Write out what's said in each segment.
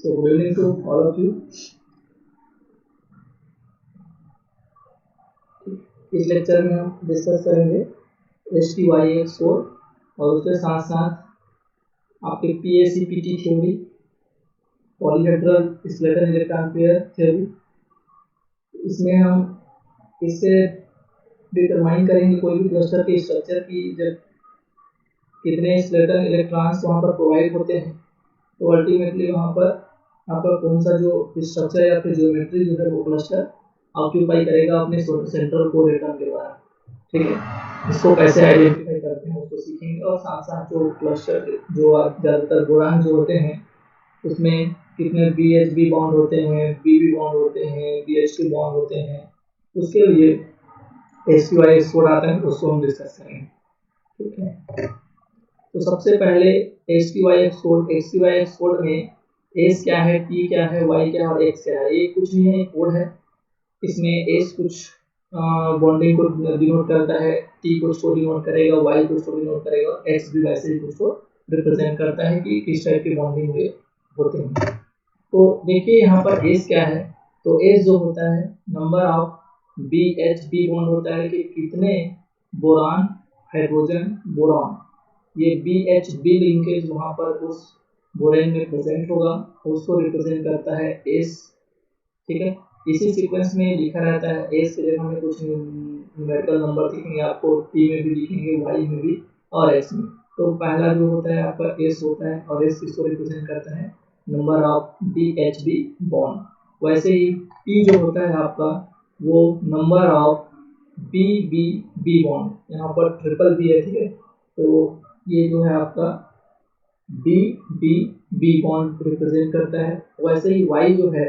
So good evening to all of you. इस lecture में हम डिस्कस करेंगे HTYX कोड और उसके साथ साथ आपके PACPT theory, polyhedral skeletal electron pair theory. इसमें हम इससे डिटरमाइन करेंगे कोई भी क्लस्टर के स्ट्रक्चर की जब कितने स्लेटन इलेक्ट्रॉन्स वहाँ पर प्रोवाइड होते हैं तो अल्टीमेटली वहाँ पर आपका कौन सा जो स्ट्रक्चर या फिर ज्योमेट्री जो है वो क्लस्टर ऑक्यूपाई करेगा अपने सेंट्रल कोर एटम के द्वारा। ठीक है, इसको कैसे आइडेंटिफाई करते हैं उसको सीखेंगे और साथ साथ जो क्लस्टर जो ज़्यादातर बोरान जो होते हैं उसमें कितने BHB बॉन्ड होते हैं, BB बॉन्ड होते हैं, BH2 बॉन्ड होते हैं, उसके लिए HTYX कोड आता है, उसको हम डिस्कस करेंगे। ठीक है, तो सबसे पहले HTYX कोड में S क्या है, T क्या है, Y क्या है और X क्या है। ये कुछ नहीं है, कोड है। इसमें S कुछ बॉन्डिंग को डिनोट करता है, T कुछ को डिनोट करेगा, Y कुछ को डिनोट करेगा, X भी वैसे ही कुछ को रिप्रेजेंट करता है कि किस टाइप की बॉन्डिंग होते हैं। तो देखिए यहाँ पर S क्या है, तो S जो होता है नंबर ऑफ BHB बॉन्ड होता है कि कितने बोरान हाइड्रोजन बोरॉन, ये BHB लिंकेज वहाँ पर उस बोरेन में प्रेजेंट होगा, उसको रिप्रेजेंट करता है S। ठीक है, इसी सीक्वेंस में लिखा रहता है। S के जगह में कुछ न्यूमेरिकल नंबर दिखेंगे आपको, T में भी दिखेंगे, Y में भी और X में। तो पहला जो होता है आपका S होता है और S किसको रिप्रेजेंट करता है, नंबर ऑफ BHB बॉन्ड। वैसे ही T जो होता है आपका वो नंबर ऑफ BB बॉन्ड, यहाँ पर ट्रिपल B है। ठीक है, तो ये जो है आपका BB बॉन्ड रिप्रेजेंट करता है। वैसे ही Y जो है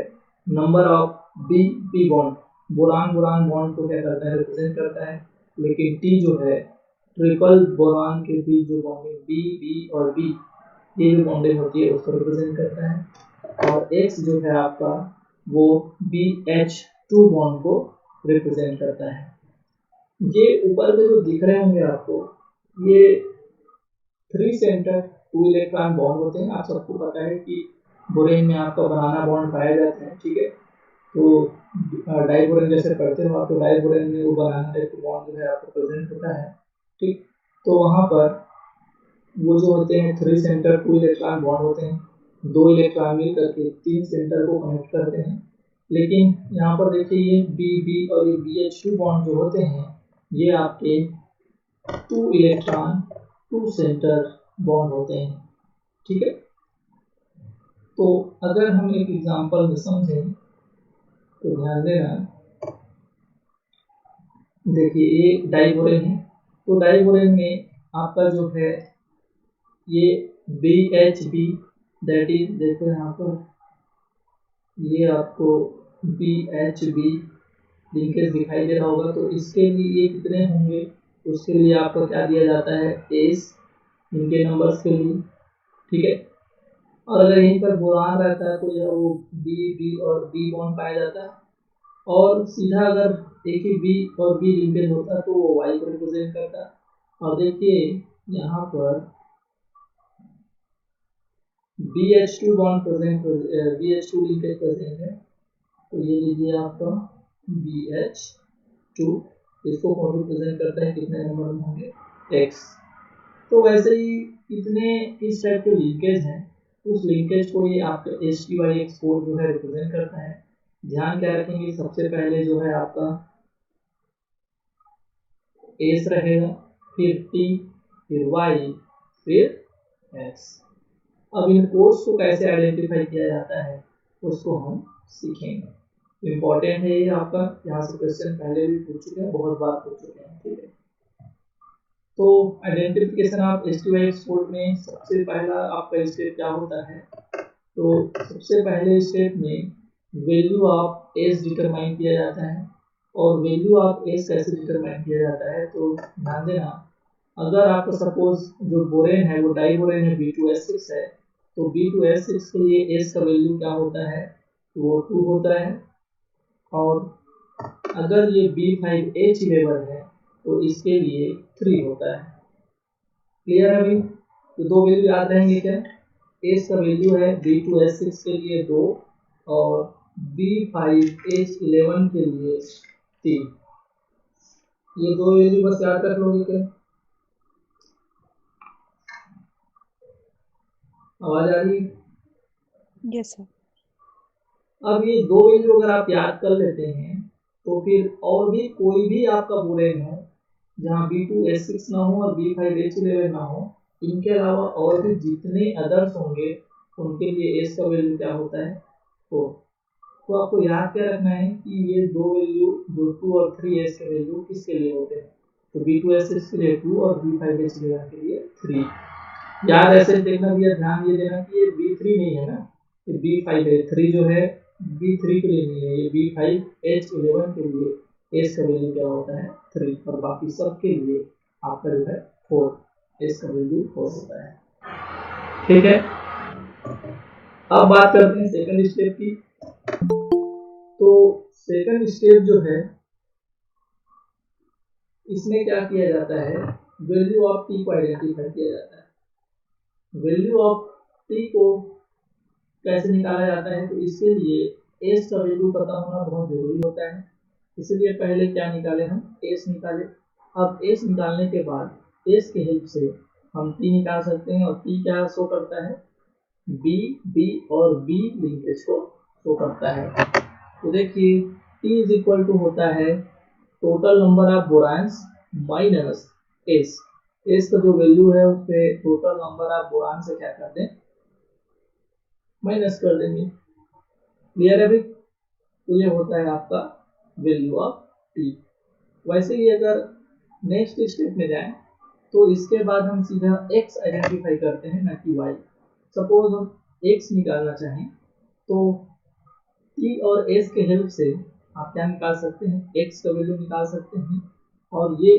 number of BB bond, boron bond को क्या करता है, रिप्रेजेंट करता है। लेकिन T जो है ट्रिपल बोरान के बीच जो बॉन्डिंग B और B ये जो बॉन्डिंग होती है उसको रिप्रेजेंट करता है। और X जो है आपका वो BH2 बॉन्ड को रिप्रेजेंट करता है। ये ऊपर में जो दिख रहे होंगे आपको, ये 3 सेंटर 2 इलेक्ट्रॉन बॉन्ड होते हैं। आप सबको पता है कि बोरेन में आपका बनाना बॉन्ड पाए जाते हैं। ठीक है, तो डाइबोरेन जैसे पढ़ते हो आप, तो डाइबोरेन में वो बनाना टाइप बॉन्ड जो है आपको प्रेजेंट होता है। ठीक, तो वहाँ पर वो जो होते हैं 3 सेंटर 2 इलेक्ट्रॉन बॉन्ड होते हैं, 2 इलेक्ट्रॉन मिल करके 3 सेंटर को कनेक्ट करते हैं। लेकिन यहाँ पर देखिए ये BB और ये BH2 बॉन्ड जो होते हैं ये आपके 2 इलेक्ट्रॉन 2 सेंटर बॉन्ड होते हैं। ठीक है, तो अगर हम एक एग्जांपल में समझें तो ध्यान देना, देखिए ये डाइबोरेन है, तो डाइबोरेन में आपका जो है ये BHB दैट इज, देखो यहाँ पर ये आपको BHB लिंकेज दिखाई दे रहा होगा, तो इसके लिए ये कितने होंगे, उसके लिए आपको क्या दिया जाता है, S इनके नंबर्स के लिए। ठीक है, और अगर यहीं पर बोरान रहता है तो यह वो B और B बॉन्ड पाया जाता है। और सीधा अगर एक ही B और B लिंकेज होता तो वो Y को रिप्रेजेंट करता। और देखिए यहाँ पर BH2 bond present, BH2 linkage present है, तो ये लीजिए आपका BH2, इसको कौन रिप्रेजेंट करता है, कितने नंबर में होंगे, X। तो वैसे ही कितने इस टाइप के लिंकेज हैं, उस लिंकेज को ये आपका HTYX कोड जो है रिप्रेजेंट करता है। ध्यान क्या रखेंगे, सबसे पहले जो है आपका S रहेगा, फिर T, फिर Y, फिर X। अब इन कोड्स को कैसे आइडेंटिफाई किया जाता है उसको हम सीखेंगे। इम्पोर्टेंट है ये आपका, यहाँ से क्वेश्चन पहले भी पूछ चुके हैं, बहुत बार पूछ चुके हैं। ठीक है, तो आइडेंटिफिकेशन ऑफ HTYX कोड में सबसे पहला आपका स्टेप क्या होता है, तो सबसे पहले स्टेप में वैल्यू ऑफ S डिटरमाइन किया जाता है। और वैल्यू ऑफ S कैसे डिटरमाइन किया जाता है, तो ध्यान देना, अगर आपको सपोज जो बोरेन है वो डाइबोरेन है, B2S6 है, तो B2S6 के लिए S का वैल्यू क्या होता है, वो 2 होता है। और अगर ये B5H11 है तो इसके लिए 3 होता है। क्लियर है भाई, तो 2 वैल्यू याद रहेंगे क्या, एस का वैल्यू है B2H6 के लिए 2 और B5H11 के लिए 3। ये दो वैल्यू बस याद रख लोगे क्या? आवाज आ रही है? Yes sir. अब ये दो वैल्यू अगर आप याद कर लेते हैं तो फिर और भी कोई भी आपका बुलेन हो जहाँ B2H6 ना हो और B5H11 ना हो, इनके अलावा और भी जितने अदर्स होंगे उनके लिए एस का वैल्यू क्या होता है 4। तो आपको याद क्या रखना है कि ये दो वैल्यू जो 2 और 3 एस के वैल्यू किसके लिए होते हैं, तो B2H6 के लिए 2 और B5H11 के लिए 3। याद ऐसे देखना भैया, ध्यान ये देना कि ये B3 नहीं है ना, ये B5H3 जो है B3 के लिए नहीं है, ये B5H11 के लिए एस का वैल्यू क्या होता है 3 और बाकी सब के लिए आपका जो है 4, एस का वैल्यू 4 होता है। ठीक है, अब बात करते हैं सेकंड स्टेप की। तो सेकंड स्टेप जो है इसमें क्या किया जाता है, वैल्यू ऑफ टी को आइडेंटिफाई किया जाता है। वैल्यू ऑफ टी को कैसे निकाला जाता है, तो इसके लिए एस का वैल्यू पता होना बहुत जरूरी होता है। इसलिए पहले क्या निकाले, हम एस निकाले। अब एस निकालने के बाद एस के हेल्प से हम टी निकाल सकते हैं और टी क्या शो करता है, बी बी और बी लिंकेज को शो करता है। तो देखिए टी इज इक्वल टू होता है total number of borons minus S. S का जो वैल्यू है उस पे टोटल नंबर ऑफ बोरान से क्या कर दें, माइनस कर देंगे। क्लियर है भाई? तो ये होता है आपका वैल्यू ऑफ टी। वैसे ही अगर नेक्स्ट स्टेप में जाएं तो इसके बाद हम सीधा x आइडेंटिफाई करते हैं ना कि y। सपोज हम x निकालना चाहें तो t और s के हेल्प से आप क्या निकाल सकते हैं, x का वैल्यू निकाल सकते हैं और ये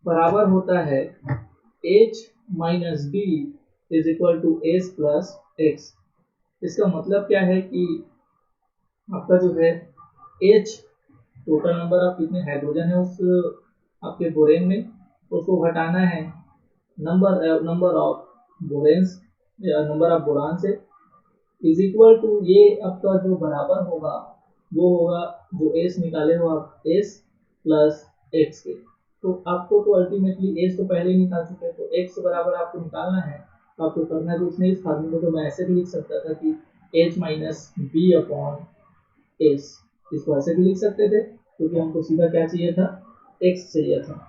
बराबर होता है h minus B is equal to S plus X. इसका मतलब क्या है कि आपका जो है H टोटल नंबर ऑफ कितने हाइड्रोजन है उस आपके बोरेन में, उसको घटाना है नंबर ऑफ बोरेन्स या नंबर ऑफ बोरान से, इज इक्वल टू ये आपका जो बराबर होगा वो होगा जो एस निकाले हो आप एस प्लस एक्स के। तो आपको तो अल्टीमेटली एस तो पहले ही निकाल चुके हैं, तो एक्स बराबर आपको निकालना है। तो आपको करना है तो उसमें इस फार्मूले को मैं ऐसे भी लिख सकता था कि H minus B upon S, इसको ऐसे भी लिख सकते थे क्योंकि हमको सीधा क्या चाहिए था, एक्स चाहिए था।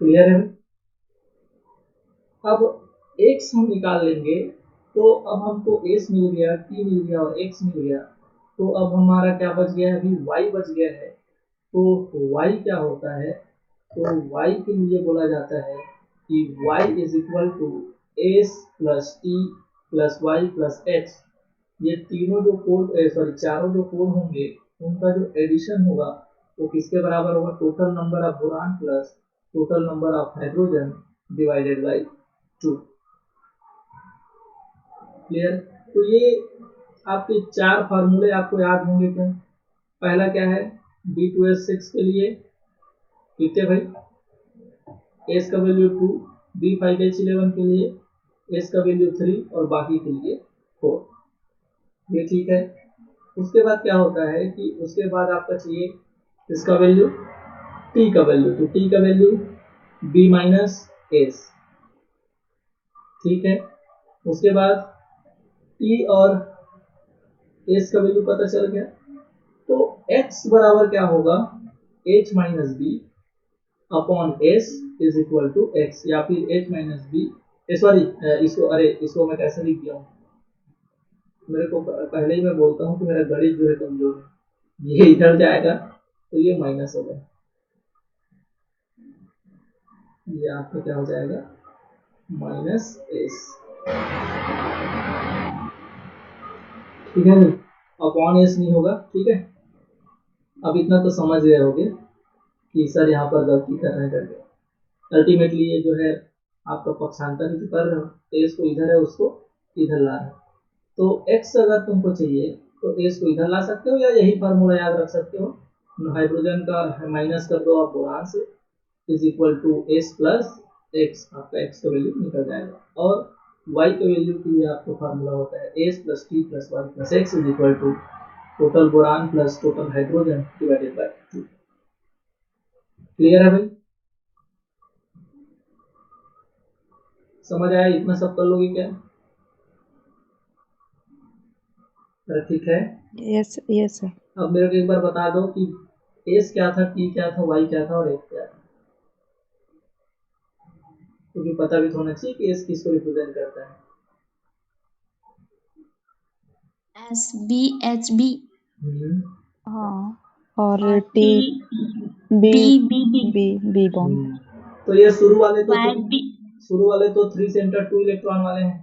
क्लियर है? अब एक्स हम निकाल लेंगे तो अब हमको एस मिल गया, टी मिल गया और एक्स मिल गया, तो अब हमारा क्या बच गया है, अभी वाई बच गया है। तो वाई क्या होता है, तो वाई के लिए बोला जाता है कि Y is equal to S plus T plus Y plus X. ये तीनों जो कोड चारों जो कोड होंगे उनका जो एडिशन होगा वो किसके बराबर होगा, total number of boron plus total number of hydrogen divided by 2। Clear? तो ये आपके चार फार्मूले आपको याद होंगे क्या? पहला क्या है, B2H6 के लिए ठीक है भाई, एस का वैल्यू 2, B5H11 के लिए एस का वैल्यू 3 और बाकी के लिए 4। ये ठीक है। उसके बाद क्या होता है कि उसके बाद आपका चाहिए इसका वैल्यू, टी का वैल्यू, तो टी का वैल्यू बी माइनस एस। ठीक है, उसके बाद टी और एस का वैल्यू पता चल गया, तो एक्स बराबर क्या होगा, H minus B upon S is equal to X, या फिर एच माइनस बी, सॉरी इसको मैं कैसे लिख दिया हूँ, मेरे को पहले ही मैं बोलता हूँ कि मेरा गणित जो है कमजोर है, ये इधर जाएगा तो ये माइनस हो गया, ये आपका क्या हो जाएगा माइनस एस। ठीक है, अपॉन एस नहीं होगा। ठीक है, अब इतना तो समझ गए होगे कि सर यहाँ पर गलती कर रहे हैं करके। अल्टीमेटली ये जो है आपका पक्षांतर ही तो कर रहे हो, एस को इधर है उसको इधर ला रहे हो, तो एक्स अगर तुमको चाहिए तो एस को इधर ला सकते हो या यही फार्मूला याद रख सकते हो, हाइड्रोजन का माइनस कर दो आप बोरान से is equal to S plus X, आपका एक्स का वैल्यू निकल जाएगा। और y के वैल्यू के लिए आपका फार्मूला होता है S plus T plus Y plus X is equal to total boron plus total hydrogen divided by 2। Clear है भाई? समझ आया? इतना सब कर लोगे क्या? ठीक है। Yes, yes, sir. अब मेरे को एक बार बता दो कि S क्या था, T क्या था, Y क्या था और X क्या था। क्योंकि पता भी तो होना चाहिए कि S किसको रिप्रेजेंट करता है। S B H B हाँ, और T B B B B bond. तो ये शुरू वाले Y B तो 3 सेंटर 2 इलेक्ट्रॉन वाले हैं,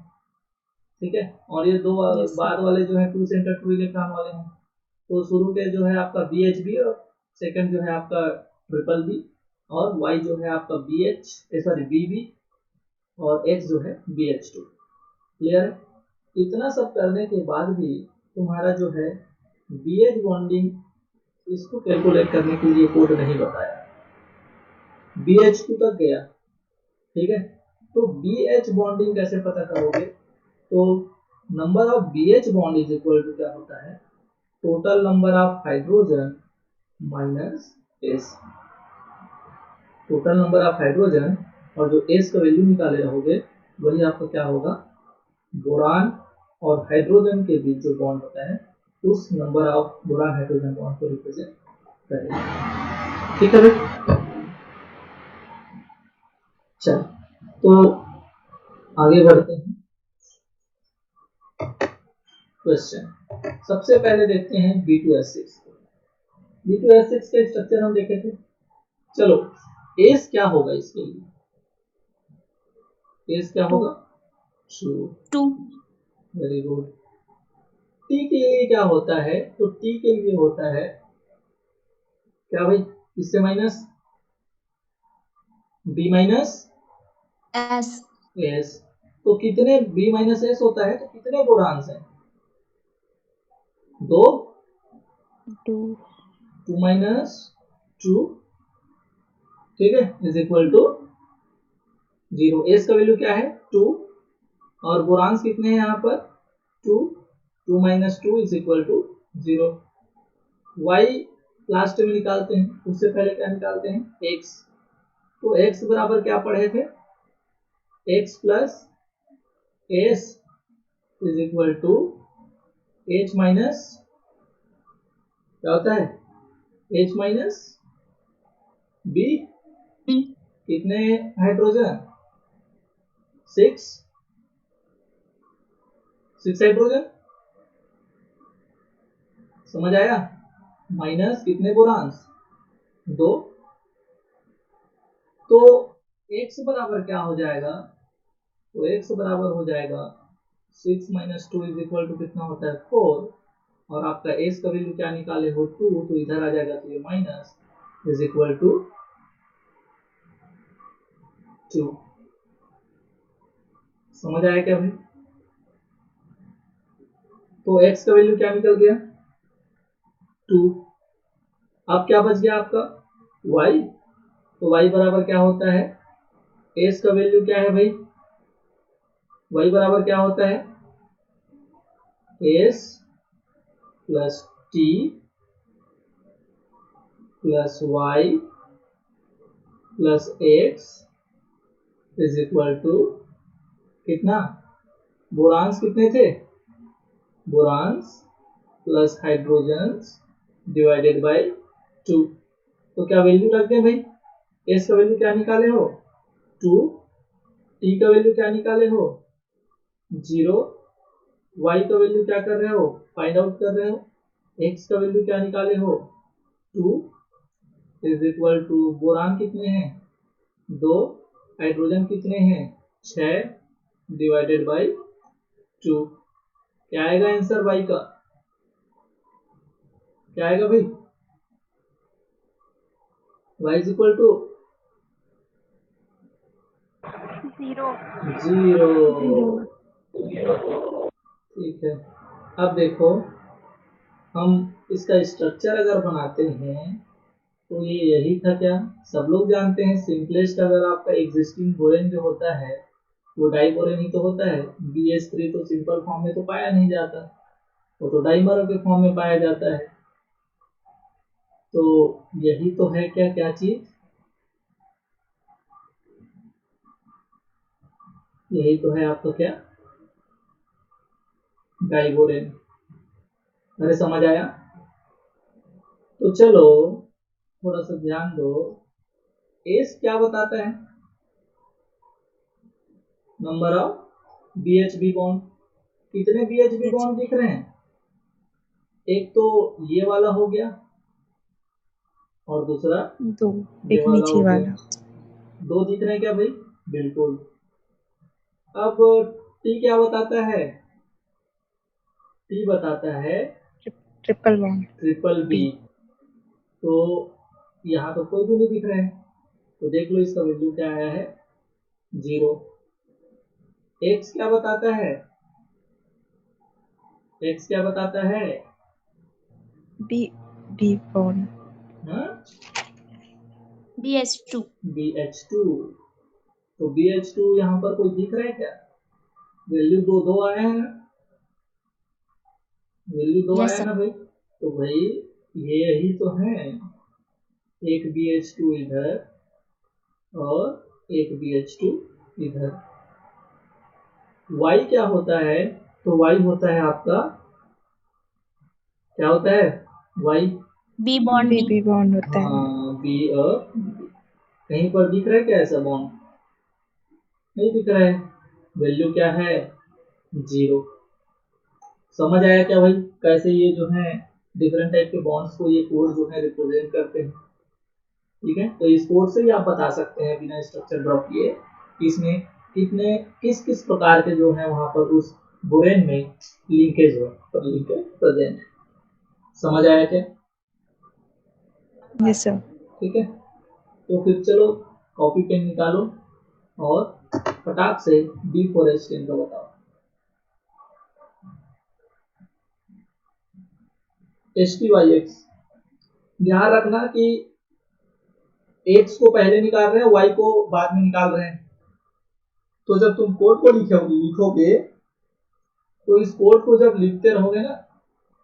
ठीक है। और ये दो Yes, sir. बाद वाले जो है 2 सेंटर 2 इलेक्ट्रॉन वाले हैं। तो शुरू के जो है आपका BHB और सेकंड जो है आपका ट्रिपल बी, और Y जो है आपका BB और X जो है BH2। क्लियर है? इतना सब करने के बाद भी तुम्हारा जो है BH बॉन्डिंग, इसको कैलकुलेट करने के लिए कोड नहीं बताया। BH2 तक गया, ठीक है। तो BH बॉन्डिंग कैसे पता करोगे? तो number of BH bond is equal to क्या होता है, total number of hydrogen minus S। Total number of hydrogen और जो S का वैल्यू निकाले रहोगे वही आपका क्या होगा, बोरान और हाइड्रोजन के बीच जो बॉन्ड होता है उस number of boron hydrogen bond को रिप्रेजेंट करेगा। ठीक है भाई? चल, तो आगे बढ़ते हैं। क्वेश्चन सबसे पहले देखते हैं B2S6। B2S6 का स्ट्रक्चर हम देखे थे। चलो, एस क्या होगा इसके लिए? एस क्या होगा? 2। Very good. टी के लिए क्या होता है? तो टी के लिए होता है क्या भाई? इससे minus B minus S S. तो कितने बी माइनस एस होता है, तो कितने बोरान्स हैं? 2 2 माइनस 2, ठीक है, इज इक्वल टू 0। एस का वैल्यू क्या है? 2, और बोरान्स कितने हैं यहाँ पर? 2 2 minus 2 is equal to 0। y last में निकालते हैं, उससे पहले क्या निकालते हैं? x। तो x बराबर क्या पढ़े थे? x plus S is equal to h minus क्या होता है? h minus b। कितने हाइड्रोजन? 6 हाइड्रोजन। समझ आया? माइनस कितने बोरान्स? 2। तो x बराबर क्या हो जाएगा? तो x बराबर हो जाएगा 6 माइनस 2 इज इक्वल टू कितना होता है? 4। और आपका s का वैल्यू क्या निकाले हो? 2, तो इधर आ जाएगा, तो ये माइनस इज इक्वल टू 2। समझ आया क्या भाई? तो x का वैल्यू क्या निकल गया? 2। अब क्या बच गया आपका? y। तो y बराबर क्या होता है? s का वैल्यू क्या है भाई? y बराबर क्या होता है? s plus t plus y plus x is equal to कितना? बोरान्स कितने थे? Borons plus hydrogens divided by 2। तो क्या वैल्यू रख दें भाई? s का वैल्यू क्या निकाले हो? 2। t का वैल्यू क्या निकाले हो? 0। y का वैल्यू क्या कर रहे हो? फाइंड आउट कर रहे हो। x का वैल्यू क्या निकाले हो? 2 इज इक्वल टू बोरान कितने हैं? 2। हाइड्रोजन कितने हैं? 6 डिवाइडेड बाय 2। क्या आएगा आंसर y का? क्या आएगा भाई? y is equal to 0। ठीक है। अब देखो, हम इसका स्ट्रक्चर अगर बनाते हैं तो ये यही था क्या? सब लोग जानते हैं सिंपलेस्ट अगर आपका एग्जिस्टिंग बोरेन जो होता है वो डाइबोरेन ही तो होता है। BH3 तो सिंपल फॉर्म में तो पाया नहीं जाता, वो तो डाइमरों के फॉर्म में पाया जाता है। तो यही तो है क्या क्या चीज, यही तो है आपका क्या, डाइबोरेन। अरे समझ आया? तो चलो थोड़ा सा ध्यान दो, एस क्या बताता है, नंबर ऑफ BHB बॉन्ड। कितने BHB बॉन्ड दिख रहे हैं? एक तो ये वाला हो गया और दूसरा 2 ये एक वाला नीचे हो गया। वाला 2 दिख रहे हैं क्या भाई? बिल्कुल। अब टी क्या बताता है? टी बताता है triple bond triple B. B तो यहाँ तो कोई भी नहीं दिख रहे हैं, तो देख लो इसका वैल्यू क्या आया है, 0। एक्स क्या बताता है? एक्स क्या बताता है? बी बी बॉन्ड हाँ, BH2 BH2। तो BH2 यहाँ पर कोई दिख रहा है क्या? वैल्यू 2 आया है ना, वैल्यू 2 यस आया सर ना भाई। तो भाई ये यही तो है, एक BH2 इधर और एक BH2 इधर। Y क्या होता है? तो Y होता है आपका, क्या होता है Y? B bond B D B bond होता है हाँ, B और कहीं पर दिख रहा है क्या ऐसा बॉन्ड? नहीं दिख रहा है। वैल्यू क्या है? 0। समझ आया क्या भाई, कैसे ये जो है डिफरेंट टाइप के बॉन्ड्स को ये कोड जो है रिप्रेजेंट करते हैं? ठीक है, तो इस कोड से ही आप बता सकते हैं बिना स्ट्रक्चर ड्रॉ किए कि इसमें कितने किस किस प्रकार के जो है वहां पर उस बोरेन में लिंकेज हो, पर लिंकेज प्रेजेंट। समझ आया क्या? यस सर ठीक है, तो फिर चलो कॉपी पेन निकालो और फटाक से डिफॉरेस्टेशन का बताओ। STYX, ध्यान रखना कि एक्स को पहले निकाल रहे हैं, वाई को बाद में निकाल रहे हैं। तो जब तुम कोड को लिखोगे तो इस कोड को जब लिखते रहोगे ना,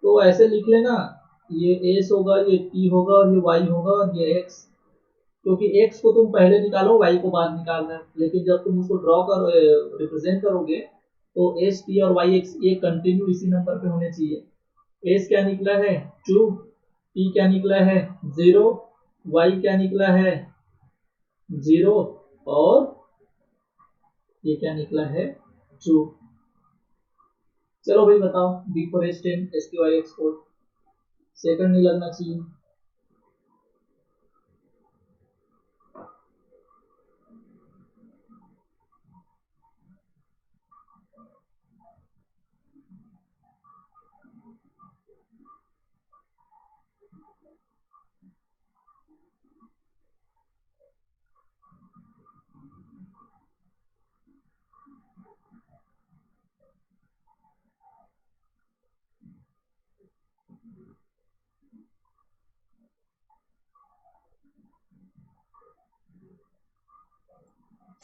तो ऐसे लिख लेना, ये एस होगा, ये टी होगा और ये वाई होगा और ये एक्स। क्योंकि एक्स को तुम पहले निकालो, वाई को बाद निकालना है, लेकिन जब तुम उसको ड्रॉ करो, रिप्रेजेंट करोगे, तो एस टी और वाई एक्स ये कंटिन्यू इसी नंबर पे होने चाहिए। एस क्या निकला है? 2। टी क्या निकला है? 0। वाई क्या निकला है? 0। और ये क्या निकला है? 2। चलो भाई बताओ, डिफॉरेस्टेंट STYX कोड, सेकंड नहीं लगना चाहिए।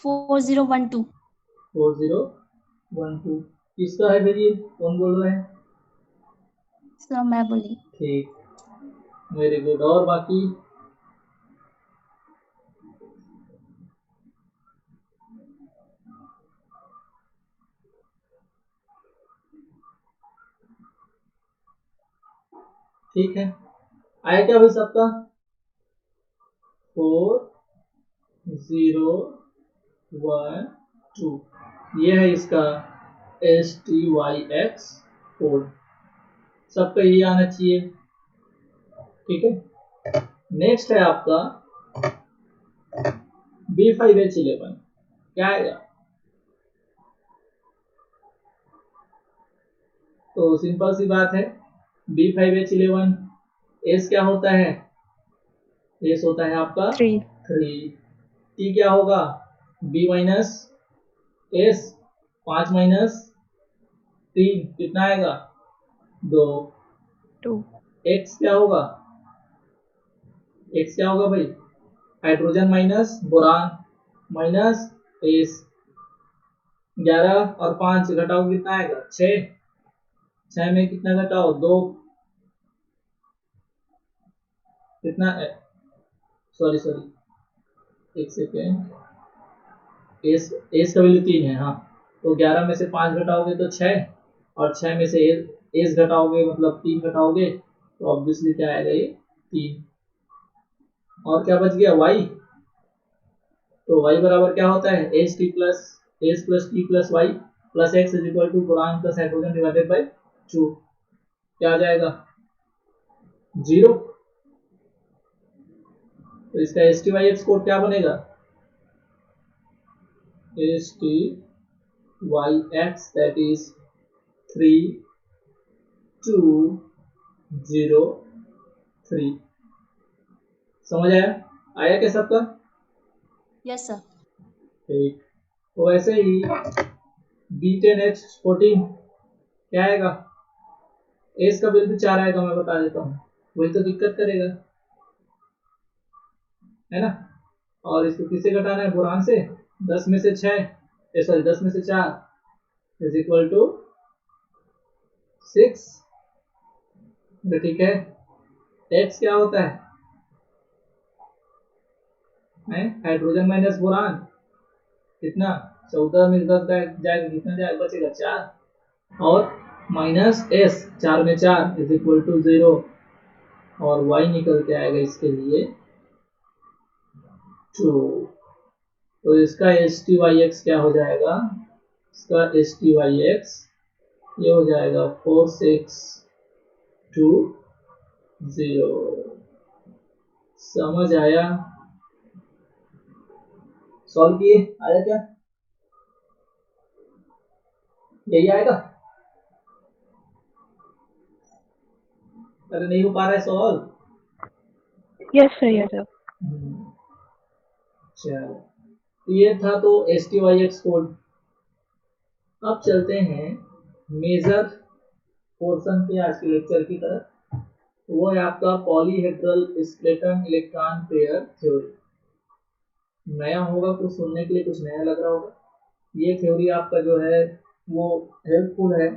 फोर जीरो वन टू 4012 किसका है फिर, ये कौन बोल रहे हैं? सर मैं बोली ठीक, वेरी गुड। और बाकी? ठीक है, आया क्या भाई सबका? 4012, ये है इसका STYX कोड, सबका ये आना चाहिए। ठीक है, नेक्स्ट है आपका B5H11, क्या आएगा? तो सिंपल सी बात है, B5H11 एस क्या होता है? एस होता है आपका 3 3। टी क्या होगा? B माइनस एस, 5 माइनस 3 कितना आएगा? 2। 2 एक्स क्या होगा? एक्स क्या होगा भाई? Hydrogen minus boron minus S, 11 और 5 घटाओ कितना आएगा? 6। 6 में कितना घटाओ? 2। कितना? सॉरी सॉरी, एक सेकेंड। एस एस का वैल्यू 3 है। हाँ, तो 11 में से 5 घटाओगे तो 6, और 6 में से एस घटाओगे मतलब 3 घटाओगे तो ऑब्वियसली क्या आएगा? ये 3। और क्या बच गया? वाई। तो y बराबर क्या होता है? S plus T plus Y plus X is equal to boron plus hydrogen divided by 2। क्या आ जाएगा? 0। तो इसका S T Y X code क्या बनेगा? S T Y X that is 3 2 0 3। समझ आया? आया क्या सबका? Yes, sir. ठीक। तो ऐसे ही B10H14 क्या आएगा? एस का बिल्कुल 4 आएगा, मैं बता देता हूँ, वही तो दिक्कत करेगा, है ना। और इसको किससे घटाना है? बोरान से। 10 में से 6 सॉरी 10 में से 4 इज इक्वल टू 6। ठीक है। एक्स क्या होता है? हाइड्रोजन माइनस बोरान, कितना? 14 में 10 जाएगा, कितना जाएगा? बचेगा 4। और माइनस एस, 4 में 4 इज इक्वल टू 0। और वाई निकल के आएगा इसके लिए 2। तो इसका एस टी वाई एक्स क्या हो जाएगा? इसका एस टी वाई एक्स ये हो जाएगा 4 6 2 0। समझ आया? सॉल्व किए? आया क्या? यही आएगा? अरे नहीं हो पा रहा है solve? Yes, sir. Yes, sir. चलो, तो ये था तो S T Y X code. अब चलते हैं मेजर पोर्शन के आज के लेक्चर की तरफ। वो है आपका polyhedral skeletal electron pair theory. नया होगा, कुछ सुनने के लिए कुछ नया लग रहा होगा। ये थ्योरी आपका जो है वो हेल्पफुल है।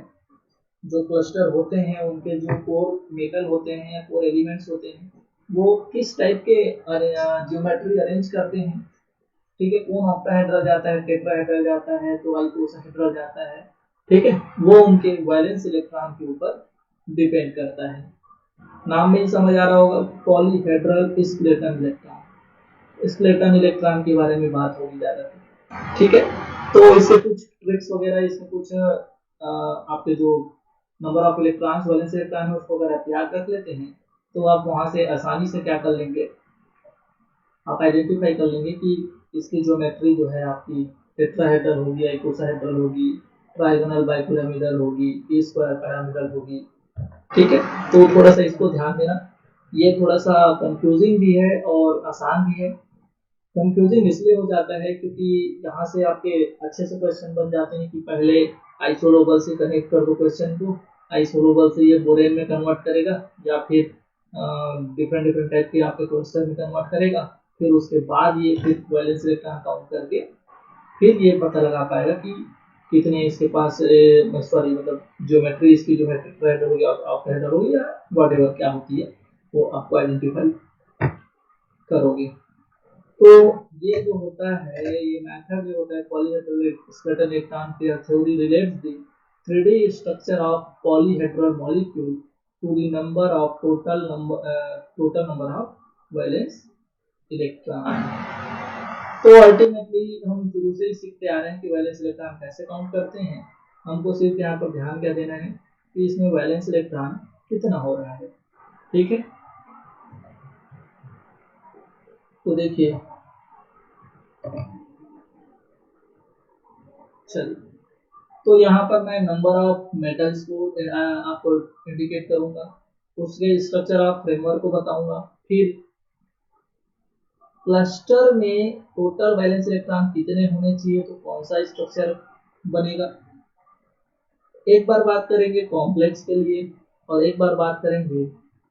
जो क्लस्टर होते हैं उनके जो कोर मेटल होते हैं या कोर एलिमेंट्स होते हैं वो किस टाइप के ज्योमेट्री अरेंज करते हैं। ठीक है, कौन ऑक्टाहेड्रल जाता है, टेट्राहेड्रल जाता है, तो आइकोसाहेड्रल जाता है। ठीक है, वो उनके वैलेंस इलेक्ट्रॉन के ऊपर डिपेंड करता है। नाम में ही समझ आ रहा होगा, पॉलीहेड्रल स्प्लिटन इलेक्ट्रॉन। स्प्लिटन इलेक्ट्रॉन के बारे में बात होगी ज्यादा। ठीक है, तो इससे कुछ ट्रिक्स वगैरह, इसमें कुछ आपके जो number of electrons valence electron है उसको अगर आप याद रख लेते हैं तो आप वहां से आसानी से क्या कर लेंगे, आप आइडेंटिफाई कर लेंगे कि इसकी ज्योमेट्री जो है आपकी टेट्राहेड्रल होगी, आइकोसाहेड्रल होगी, ट्राइगोनल बाइपिरामिडल होगी, टी स्क्वायर पिरामिडल होगी। ठीक है, तो थोड़ा सा इसको ध्यान देना। ये थोड़ा सा कंफ्यूजिंग भी है और आसान भी है। कंफ्यूजिंग इसलिए हो जाता है क्योंकि यहाँ से आपके अच्छे से क्वेश्चन बन जाते हैं कि पहले आइसोलोबल से कनेक्ट कर दो क्वेश्चन को, आइसोलोबल से ये बोरेन में कन्वर्ट करेगा या फिर डिफरेंट डिफरेंट टाइप के आपके क्लस्टर में कन्वर्ट करेगा, फिर उसके बाद ये फिर वैलेंस इलेक्ट्रॉन काउंट करके फिर ये पता लगा पाएगा कि कितने इसके पास सॉरी मतलब ज्योमेट्री इसकी जो है टेट्राहेड्रल होगी, ऑक्टाहेड्रल होगी या व्हाटएवर क्या होती है वो आपको आइडेंटिफाई करोगे। तो ये जो होता है, ये मेथड जो होता है polyhedral skeletal electron pair theory relates the 3D structure of polyhedral molecule to the number of total number of valence electron. तो अल्टीमेटली हम शुरू से ही सीखते आ रहे हैं कि वैलेंस इलेक्ट्रॉन कैसे काउंट करते हैं। हमको सिर्फ यहाँ पर ध्यान क्या देना है कि इसमें वैलेंस इलेक्ट्रॉन कितना हो रहा है। ठीक है, तो देखिए, चलिए, तो यहाँ पर मैं नंबर ऑफ मेटल्स को आपको इंडिकेट करूंगा, उसके स्ट्रक्चर ऑफ फ्रेमवर्क को बताऊंगा, फिर क्लस्टर में टोटल वैलेंस इलेक्ट्रॉन कितने होने चाहिए तो कौन सा स्ट्रक्चर बनेगा। एक बार बात करेंगे कॉम्प्लेक्स के लिए और एक बार बात करेंगे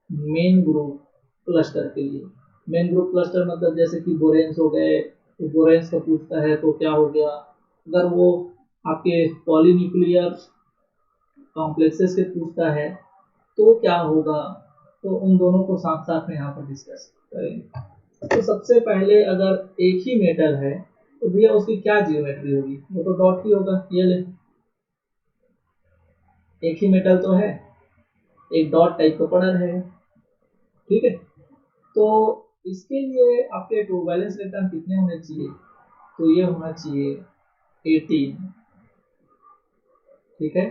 मेन ग्रुप क्लस्टर के लिए। मेन ग्रुप क्लस्टर मतलब जैसे कि बोरेन्स हो गए, तो बोरेन्स का पूछता है तो क्या हो गया, अगर वो आपके पॉलीन्यूक्लियर कॉम्प्लेक्सेस के पूछता है तो क्या होगा, तो उन दोनों को साथ साथ में यहाँ पर डिस्कस करेंगे। तो सबसे पहले अगर एक ही मेटल है तो भैया उसकी क्या जियोमेट्री होगी, वो तो डॉट ही होगा। ये ले, एक ही मेटल तो है, एक डॉट टाइप का पड़ा रहेगा, ठीक है। तो इसके लिए आपके टू वैलेंस इलेक्ट्रॉन कितने होने चाहिए, तो ये होना चाहिए 18, ठीक है।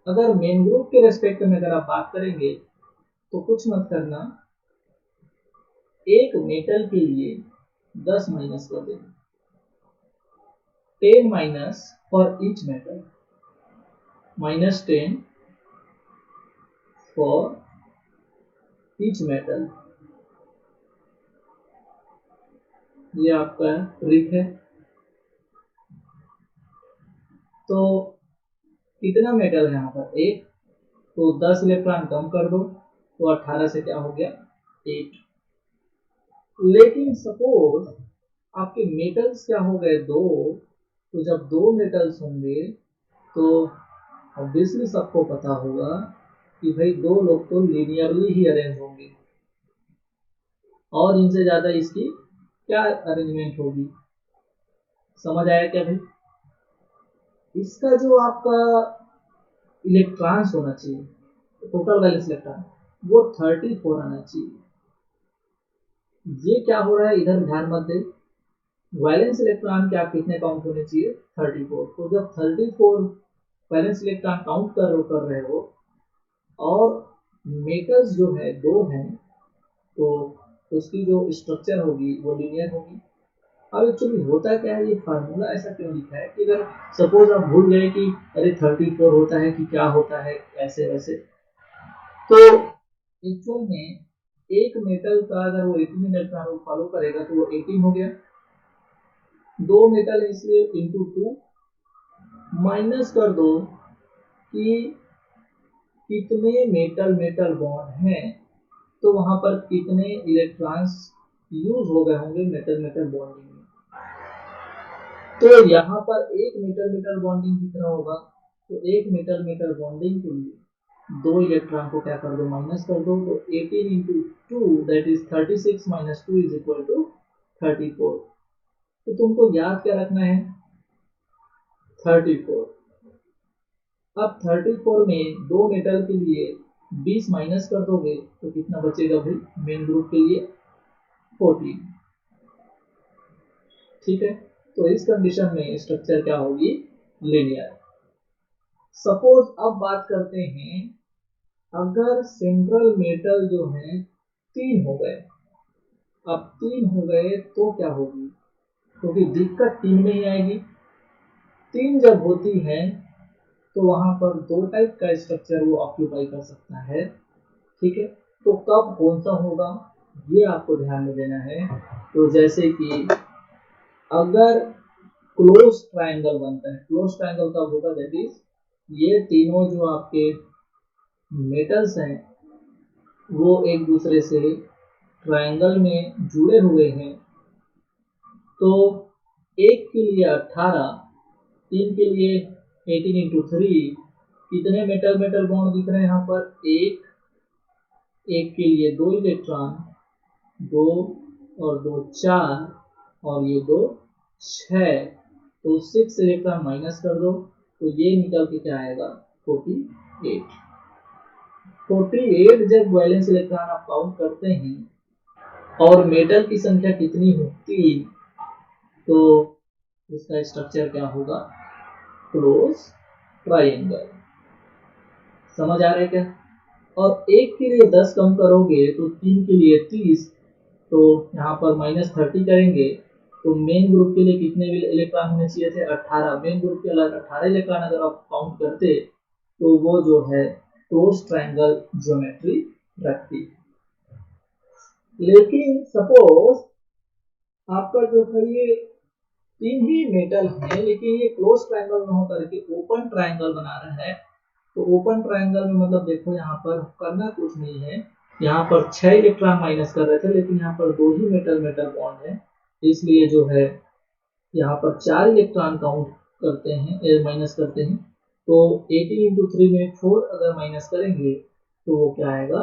अगर मेन ग्रुप के रेस्पेक्ट में अगर आप बात करेंगे तो कुछ मत करना, एक मेटल के लिए 10 माइनस कर देना, 10 minus for each metal, -10 for each metal. ये आपका ट्रिक है। तो कितना मेटल है यहाँ पर, एक, तो 10 इलेक्ट्रॉन कम कर दो तो 18 से क्या हो गया, 8। लेकिन सपोज आपके मेटल्स क्या हो गए, दो, तो जब दो मेटल्स होंगे तो ऑब्वियसली सबको पता होगा कि भाई दो लोग तो लीनियरली ही अरेंज होंगे, और इनसे ज्यादा इसकी क्या अरेंजमेंट होगी। समझ आया क्या भाई? इसका जो आपका इलेक्ट्रॉन्स होना चाहिए, टोटल वैलेंस इलेक्ट्रॉन, वो 34 आना चाहिए। ये क्या हो रहा है इधर ध्यान मत दे, वैलेंस इलेक्ट्रॉन क्या कितने काउंट होने चाहिए, 34। तो जब 34 वैलेंस इलेक्ट्रॉन काउंट कर रहे हो और मेटल्स जो है दो हैं, तो उसकी जो स्ट्रक्चर होगी वो लीनियर होगी। अब एक्चुअली होता क्या है, ये फार्मूला ऐसा क्यों लिखा है कि अगर सपोज आप भूल गए कि अरे 34 होता है कि क्या होता है ऐसे वैसे, तो एक्चुअल में एक मेटल का अगर वो 18 इलेक्ट्रॉन फॉलो करेगा तो वो 18 हो गया। दो मेटल है इसलिए इंटू 2, माइनस कर दो कि कितने मेटल मेटल बॉन्ड हैं, तो वहां पर कितने इलेक्ट्रॉन्स यूज हो गए होंगे मेटल मेटल बॉन्डिंग में। तो यहाँ पर एक मेटल मेटल बॉन्डिंग कितना होगा, तो एक मेटल मेटल बॉन्डिंग के लिए दो इलेक्ट्रॉन को क्या कर दो, माइनस कर दो। तो 18 into 2 that is 36 minus 2 is equal to 34। तो तुमको याद क्या रखना है, 34। अब 34 में दो मेटल के लिए 20 माइनस कर दोगे तो कितना बचेगा भाई, मेन ग्रुप के लिए 14, ठीक है। तो इस कंडीशन में स्ट्रक्चर क्या होगी, लीनियर। सपोज अब बात करते हैं, अगर सेंट्रल मेटल जो है 3 हो गए, अब 3 हो गए तो क्या होगी, क्योंकि दिक्कत 3 में ही आएगी। 3 जब होती है तो वहां पर दो टाइप का स्ट्रक्चर वो ऑक्यूपाई कर सकता है, ठीक है। तो कब कौन सा होगा ये आपको ध्यान में देना है। तो जैसे कि अगर क्लोज ट्रायंगल बनता है, क्लोज ट्रायंगल कब होगा, दैट इज ये तीनों जो आपके मेटल्स हैं वो एक दूसरे से ट्रायंगल में जुड़े हुए हैं। तो एक के लिए 18, तीन के लिए 18 इंटू 3, कितने मेटल मेटल बॉन्ड दिख रहे हैं यहाँ पर, एक, एक के लिए दो इलेक्ट्रॉन, दो और दो 4, और ये दो 6, तो 6 इलेक्ट्रॉन माइनस कर दो तो ये निकल के क्या आएगा, 48। 48 जब वैलेंस इलेक्ट्रॉन आप काउंट करते हैं और मेटल की संख्या कितनी हो, 3, तो इसका स्ट्रक्चर क्या होगा, क्लोज ट्रायंगल। समझ आ रहा है क्या? और एक के लिए 10 कम करोगे तो 3 के लिए 30, तो यहाँ पर -30 करेंगे तो मेन ग्रुप के लिए कितने इलेक्ट्रॉन होने चाहिए थे, 18। मेन ग्रुप के अलग 18 इलेक्ट्रॉन अगर आप काउंट करते तो वो जो है क्लोज ट्रायंगल ज्योमेट्री रखती। लेकिन सपोज आपका जो है ये 3 ही मेटल है लेकिन ये क्लोज ट्रायंगल में होकर के ओपन ट्रायंगल बना रहा है, तो ओपन ट्रायंगल में मतलब देखो यहाँ पर करना कुछ नहीं है, यहाँ पर 6 इलेक्ट्रॉन माइनस कर रहे थे लेकिन यहाँ पर दो ही मेटल मेटल बॉन्ड है, इसलिए जो है यहाँ पर 4 इलेक्ट्रॉन काउंट करते हैं, माइनस करते हैं, तो 18 इंटू 3 में 4 अगर माइनस करेंगे तो वो क्या आएगा,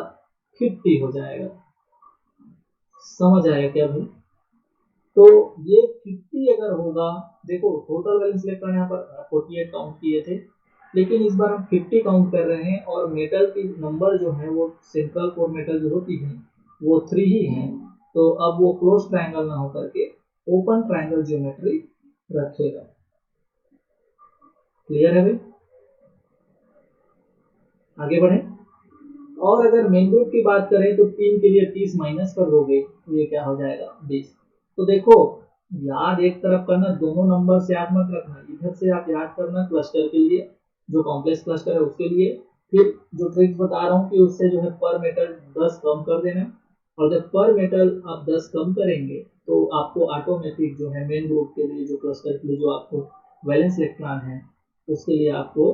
50 हो जाएगा। समझ आया क्या भाई? तो ये 50 अगर होगा, देखो टोटल वैलेंस इलेक्ट्रॉन यहाँ पर 48 काउंट किए थे, लेकिन इस बार हम 50 काउंट कर रहे हैं और मेटल की नंबर जो है वो सेंट्रल कोर मेटल जो होती है वो 3 ही है, तो अब वो क्लोज ट्रायंगल ना होकर के ओपन ट्रायंगल ज्योमेट्री रखेगा। क्लियर है भाई? आगे बढ़े। और अगर मेन ग्रुप की बात करें तो 3 के लिए 30 माइनस कर दोगे तो ये क्या हो जाएगा, 20। तो देखो याद एक तरफ करना, दोनों नंबर से याद मत रखना, इधर से आप याद करना क्लस्टर के लिए, जो कॉम्प्लेक्स क्लस्टर है उसके लिए, फिर जो ट्रिक्स बता रहा हूँ कि उससे जो है पर मेटल 10 कम कर देना, और जब पर मेटल आप 10 कम करेंगे तो आपको ऑटोमेटिक जो है मेन ग्रुप के लिए, जो क्लस्टर के लिए जो आपको वैलेंस इलेक्ट्रॉन है उसके लिए आपको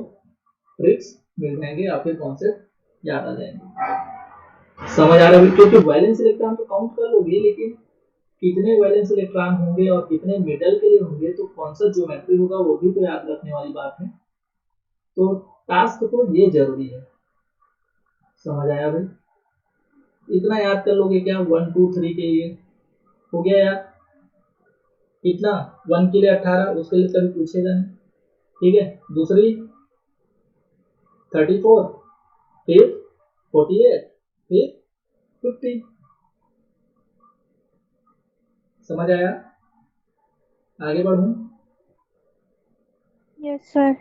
ट्रिक्स मिल जाएंगे या फिर कॉन्सेप्ट याद आ जाएंगे। समझ आ रहा है? क्योंकि वैलेंस इलेक्ट्रॉन तो काउंट कर लोगे, लेकिन कितने वैलेंस इलेक्ट्रॉन होंगे और कितने मेटल के लिए होंगे, तो कौन सा ज्योमेट्री होगा वो भी तो याद रखने वाली बात है। तो टास्क तो ये जरूरी है। समझ आया भाई? इतना याद कर लोगे क्या, 1 2 3 के लिए हो गया यार, इतना 1 के लिए 18, उसके लिए कभी पूछेगा नहीं। ठीक है, दूसरी 34, फिर 48, फिर 50। समझ आया? आगे बढ़ूं? Yes, sir.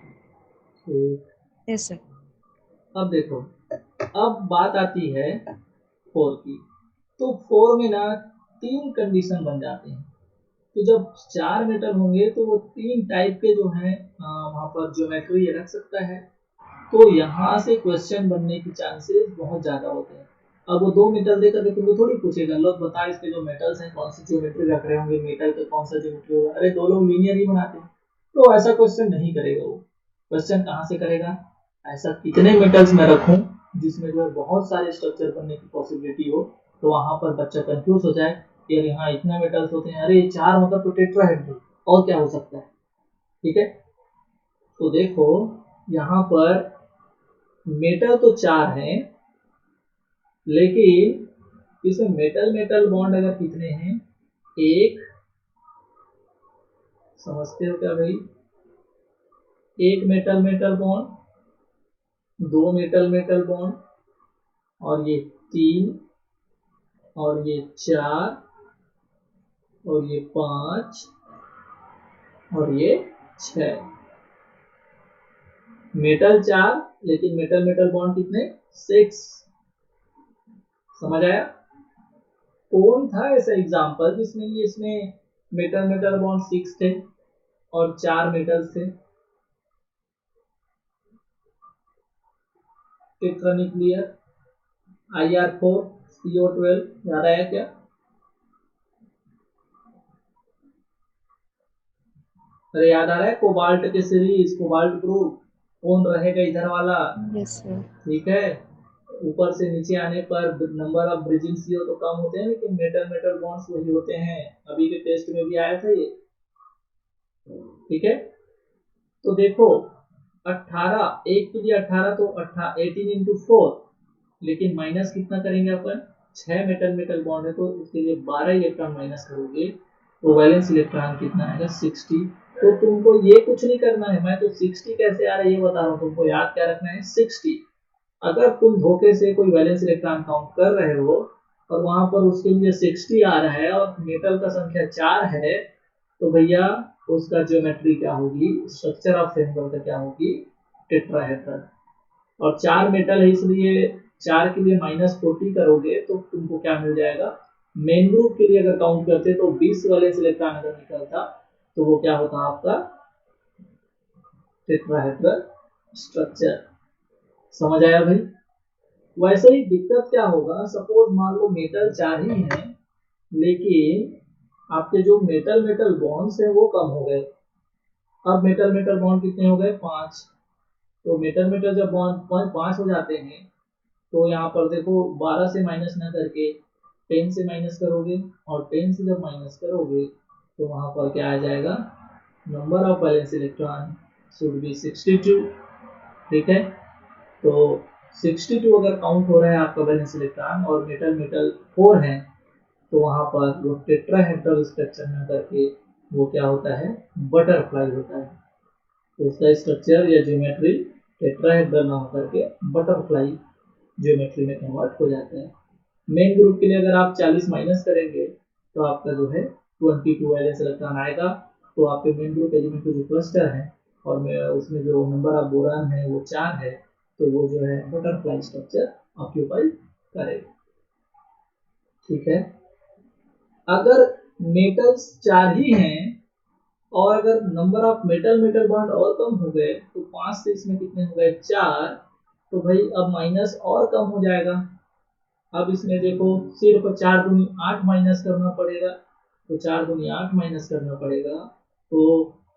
ठीक। Yes, sir. अब देखो, अब बात आती है 4 की। तो 4 में ना 3 कंडीशन बन जाते हैं। तो जब 4 मेटल होंगे तो वो 3 टाइप के जो है वहां पर ज्योमेट्री रख सकता है। तो यहाँ से क्वेश्चन बनने की चांसेस बहुत ज्यादा होते हैं। अब वो 2 मेटल देकर के तुमको थोड़ी पूछेगा, लोग बता इसके जो मेटल्स हैं कौन सी ज्योमेट्री रख रहे होंगे, मेटल का कौन सा ज्योमेट्री होगा। अरे दो लोग लीनियर ही बनाते हैं, तो ऐसा क्वेश्चन नहीं करेगा वो। क्वेश्चन कहाँ से करेगा, ऐसा कितने मेटल्स में रखूं जिसमें जो है बहुत सारे स्ट्रक्चर बनने की पॉसिबिलिटी हो, तो वहां पर बच्चा कंफ्यूज हो जाए कि अरे हाँ इतने मेटल्स होते हैं, अरे 4 मतलब तो टेट्राहेड्रल, और क्या हो सकता है। ठीक है, तो देखो यहाँ पर मेटल तो 4 हैं, लेकिन इसमें मेटल मेटल बॉन्ड अगर कितने हैं, एक, समझते हो क्या भाई, एक metal metal bond, 2 metal metal bond, और ये 3, और ये 4, और ये 5, और ये 6। मेटल 4 लेकिन मेटल मेटल बॉन्ड कितने, 6। समझ आया? कौन था ऐसा एग्जांपल जिसमें ये इसमें मेटल मेटल बॉन्ड 6 थे और 4 मेटल थे? टेट्रान्यूक्लियर IR4 CO12 याद आया क्या? अरे याद आ रहा है, कोबाल्ट के सीरीज, कोबाल्ट ग्रुप कौन रहेगा, इधर वाला। Yes, sir. ठीक है, ऊपर से नीचे आने पर नंबर ऑफ ब्रिजिंग CO तो कम होते हैं, लेकिन मेटल मेटल बॉन्ड्स वही होते हैं। अभी के टेस्ट में भी आया था ये। ठीक है, तो देखो 18, एक के लिए 18, तो 18 इंटू 4, लेकिन माइनस कितना करेंगे अपन, 6 मेटल मेटल बॉन्ड है तो उसके लिए 12 इलेक्ट्रॉन माइनस करोगे तो वैलेंस इलेक्ट्रॉन कितना आएगा, 60। तो तुमको ये कुछ नहीं करना है, मैं तो 60 कैसे आ रहा है ये बता रहा हूँ, तुमको याद क्या रखना है, 60। अगर तुम धोखे से कोई वैलेंस इलेक्ट्रॉन काउंट कर रहे हो और वहां पर उसके लिए 60 आ रहा है और मेटल का संख्या 4 है, तो भैया उसका ज्योमेट्री क्या होगी, स्ट्रक्चर ऑफ सिंबल का क्या होगी, टेट्राहेड्रल। और 4 मेटल है इसलिए 4 के लिए -40 करोगे तो तुमको क्या मिल जाएगा, मेन ग्रुप के लिए अगर काउंट करते तो 20 वैलेंस इलेक्ट्रॉन अगर निकलता तो वो क्या होता आपका, टेट्राहेड्रल स्ट्रक्चर। समझ आया भाई? वैसे ही दिक्कत क्या होगा, सपोज मान लो मेटल 4 ही है, लेकिन आपके जो मेटल मेटल बॉन्ड्स है वो कम हो गए। अब मेटल मेटल बॉन्ड कितने हो गए, 5। तो मेटल मेटल जब बॉन्ड 5 हो जाते हैं तो यहाँ पर देखो 12 से माइनस ना करके 10 से माइनस करोगे, और 10 से जब माइनस करोगे तो वहां पर क्या आ जाएगा, number of valence electron should be 62, ठीक है। तो 62 अगर काउंट हो रहा है आपका वैलेंस इलेक्ट्रॉन और मेटल मेटल 4 है, तो वहां पर वो टेट्राहेड्रल स्ट्रक्चर में करके वो क्या होता है, बटरफ्लाई होता है। तो उसका स्ट्रक्चर या ज्योमेट्री टेट्राहेड्रल ना होकर के बटरफ्लाई ज्योमेट्री में कन्वर्ट हो जाता है। मेन ग्रुप के लिए अगर आप 40 माइनस करेंगे तो आपका जो है 22 वैलेंस इलेक्ट्रॉन आएगा। तो आपके मेन ग्रुप एलिमेंट के जो क्लस्टर है और उसमें जो नंबर ऑफ बोरान है वो 4 है, तो वो जो है बटरफ्लाई स्ट्रक्चर ऑक्यूपाई करेगा, ठीक है। अगर मेटल्स 4 ही हैं और अगर number of metal metal bond और कम हो गए तो 5 से इसमें कितने हो गए, 4, तो भाई अब माइनस और कम हो जाएगा। अब इसमें देखो सिर्फ 4 दूनी 8 माइनस करना पड़ेगा, तो 4 दूनी 8 माइनस करना पड़ेगा। तो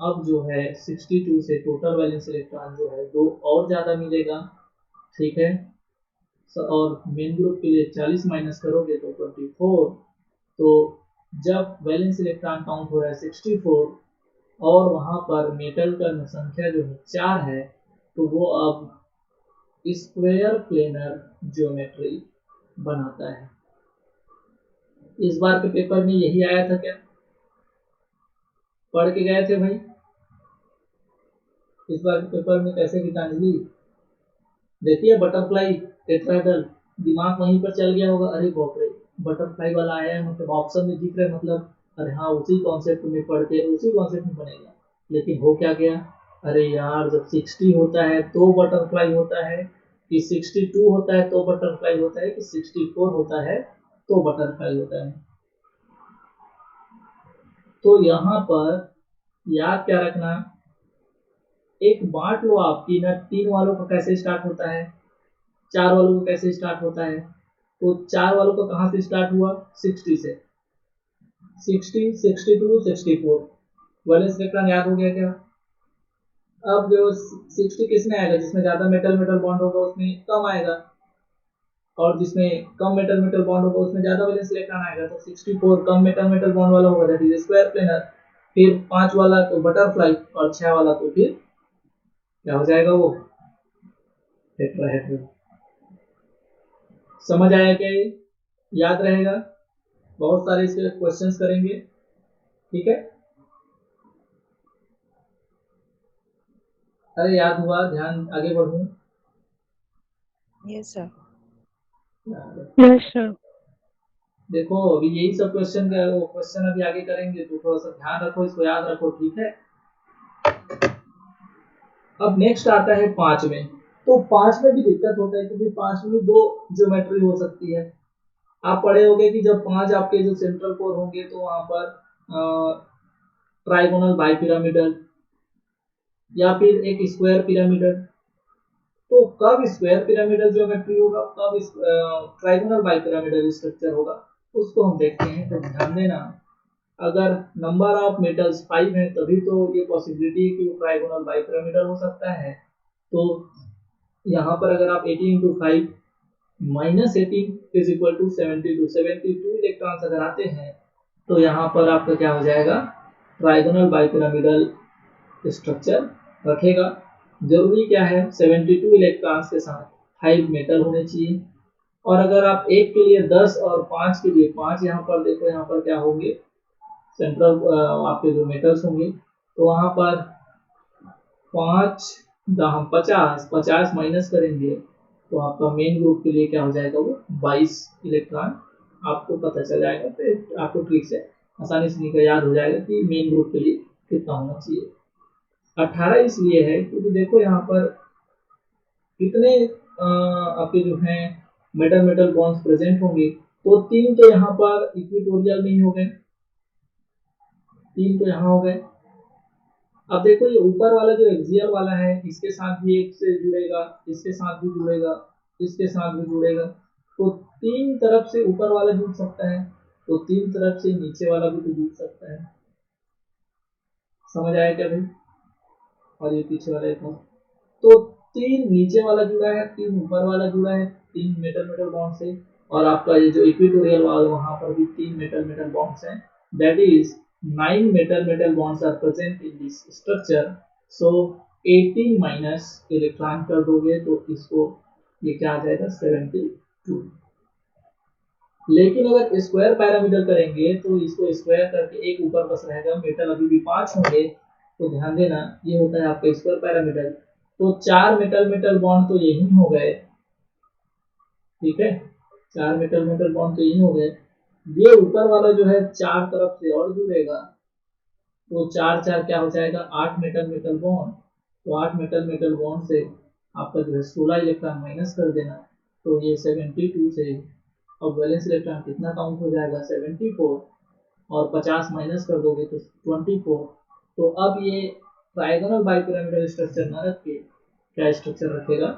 अब जो है 62 से टोटल वैलेंस इलेक्ट्रॉन जो है 2 और ज़्यादा मिलेगा, ठीक है। और मेन ग्रुप के लिए 40 माइनस करोगे तो 24। तो जब वैलेंस इलेक्ट्रॉन काउंट हो रहा है 64 और वहाँ पर मेटल का संख्या जो है 4 है, तो वो अब स्क्वायर प्लेनर ज्योमेट्री बनाता है। इस बार के पेपर में यही आया था क्या, पढ़ के गए थे भाई? इस बार के पेपर में कैसे गीतांजलि देखिए, बटरफ्लाई टेट्राहेड्रल, दिमाग वहीं पर चल गया होगा, अरे बाप रे बटरफ्लाई वाला आया है, मतलब ऑप्शन में दिख रहा है, मतलब अरे हाँ उसी कॉन्सेप्ट में पढ़ के उसी कॉन्सेप्ट में बनेगा। लेकिन हो क्या गया, अरे यार जब 60 होता है तो बटरफ्लाई होता है, कि 62 होता है तो बटरफ्लाई होता है, कि 64 होता है तो बटरफ्लाई होता है। तो यहाँ पर याद क्या रखना, एक बांट लो आप कि ना 3 वालों का कैसे स्टार्ट होता है, 4 वालों का कैसे स्टार्ट होता है। तो 4 वालों का कहाँ से स्टार्ट हुआ, 60 से, 60, 62, 64, वैलेंस इलेक्ट्रॉन याद हो गया क्या। अब जो 60 किसमें आएगा, जिसमें ज्यादा मेटल मेटल बॉन्ड होगा उसमें कम आएगा, और जिसमें कम मेटल मेटल बॉन्ड होगा उसमें ज्यादा वैलेंस इलेक्ट्रॉन आएगा। तो 64 कम मेटल मेटल बॉन्ड वाला होगा, दैट इज स्क्वायर प्लेनर। फिर 5 वाला तो बटरफ्लाई, और 6 वाला तो फिर क्या हो जाएगा, वो टेट्राहेड्रल। समझ आया क्या ये, याद रहेगा, बहुत सारे इसके क्वेश्चंस करेंगे, ठीक है। अरे याद हुआ, ध्यान आगे बढ़ूं। Yes, sir. Yes, sir. देखो अभी यही सब क्वेश्चन का वो क्वेश्चन अभी आगे करेंगे, तो थोड़ा सा ध्यान रखो, इसको याद रखो, ठीक है। अब नेक्स्ट आता है 5 में। तो 5 में भी दिक्कत होता है क्योंकि 5 में 2 ज्योमेट्री हो सकती है। आप पढ़े होंगे कि जब 5 आपके जो सेंट्रल कोर होंगे तो वहां पर ट्राइगोनल बाइपिरामिडल या फिर एक स्क्वायर पिरामिडल। तो कब स्क्वायर पिरामिडल ज्योमेट्री होगा, कब ट्राइगोनल बाइपिरामिडल स्ट्रक्चर होगा, उसको हम देखते हैं। तो ध्यान देना, अगर नंबर ऑफ मेटल्स 5 है तभी तो ये पॉसिबिलिटी है कि वो ट्राइगोनल बाइपिरामिडल हो सकता है। तो यहाँ पर अगर आप 18 into 5 minus 18 is equal to 72, 72 electrons अगर आते हैं तो यहाँ पर आपका क्या हो जाएगा, ट्राइगोनल बाइपिरामिडल स्ट्रक्चर रखेगा। जरूरी क्या है, 72 इलेक्ट्रॉन्स के साथ 5 मेटल होने चाहिए। और अगर आप एक के लिए 10 और 5 के लिए 5, यहाँ पर देखो यहाँ पर क्या होंगे, सेंट्रल आपके जो मेटल्स होंगे, तो वहां पर 5 हम 50 माइनस करेंगे तो आपका मेन ग्रुप के लिए क्या हो जाएगा, वो 22 इलेक्ट्रॉन आपको पता चल जाएगा। तो आपको ट्रिक से आसानी से निकल याद हो जाएगा कि मेन ग्रुप के लिए कितना होना चाहिए। 18 इसलिए है क्योंकि देखो यहाँ पर कितने आपके जो हैं मेटल मेटल बॉन्ड्स प्रेजेंट होंगे, तो 3 तो यहाँ पर इक्विटोरियल में ही हो गए, 3 तो यहाँ हो गए। अब देखो ये ऊपर वाला जो एक्सियल वाला है, इसके साथ भी एक से जुड़ेगा, इसके साथ भी जुड़ेगा, इसके साथ भी जुड़ेगा। तो 3 तरफ से ऊपर वाला जुड़ सकता है, तो 3 तरफ से नीचे वाला भी तो जुड़ सकता है। समझ आया क्या भाई, और ये पीछे वाला एक तो 3 नीचे वाला जुड़ा है, 3 ऊपर वाला जुड़ा है, 3 मेटल मेटल बॉन्ड से। और आपका ये जो इक्विटोरियल वाला वहां पर भी 3 मेटल मेटल बॉन्ड्स हैं, that is 9 metal bonds are present in this structure, so 18 minus electron कर दोगे तो इसको ये क्या आ जाएगा 72। लेकिन अगर स्क्वायर पैरामीटर करेंगे तो इसको स्क्वायर करके एक ऊपर बस रहेगा, मेटल अभी भी 5 होंगे, तो ध्यान देना ये होता है आपका स्क्वायर पैरामीटर। तो 4 मेटल बॉन्ड तो यही हो गए, ठीक है, 4 मेटल बॉन्ड तो यही हो गए। ये ऊपर वाला जो है 4 तरफ से और जुड़ेगा, तो 4 4 क्या हो जाएगा 8 मेटल बॉन्ड। तो 8 मेटल बॉन्ड से आपका जो है 16 इलेक्ट्रॉन माइनस कर देना, तो ये 72 से अब वैलेंस इलेक्ट्रॉन कितना काउंट हो जाएगा 74, और 50 माइनस कर दोगे तो 24। तो अब ये ट्रायगोनल बाइपिरामिडल स्ट्रक्चर न रख के क्या स्ट्रक्चर रखेगा,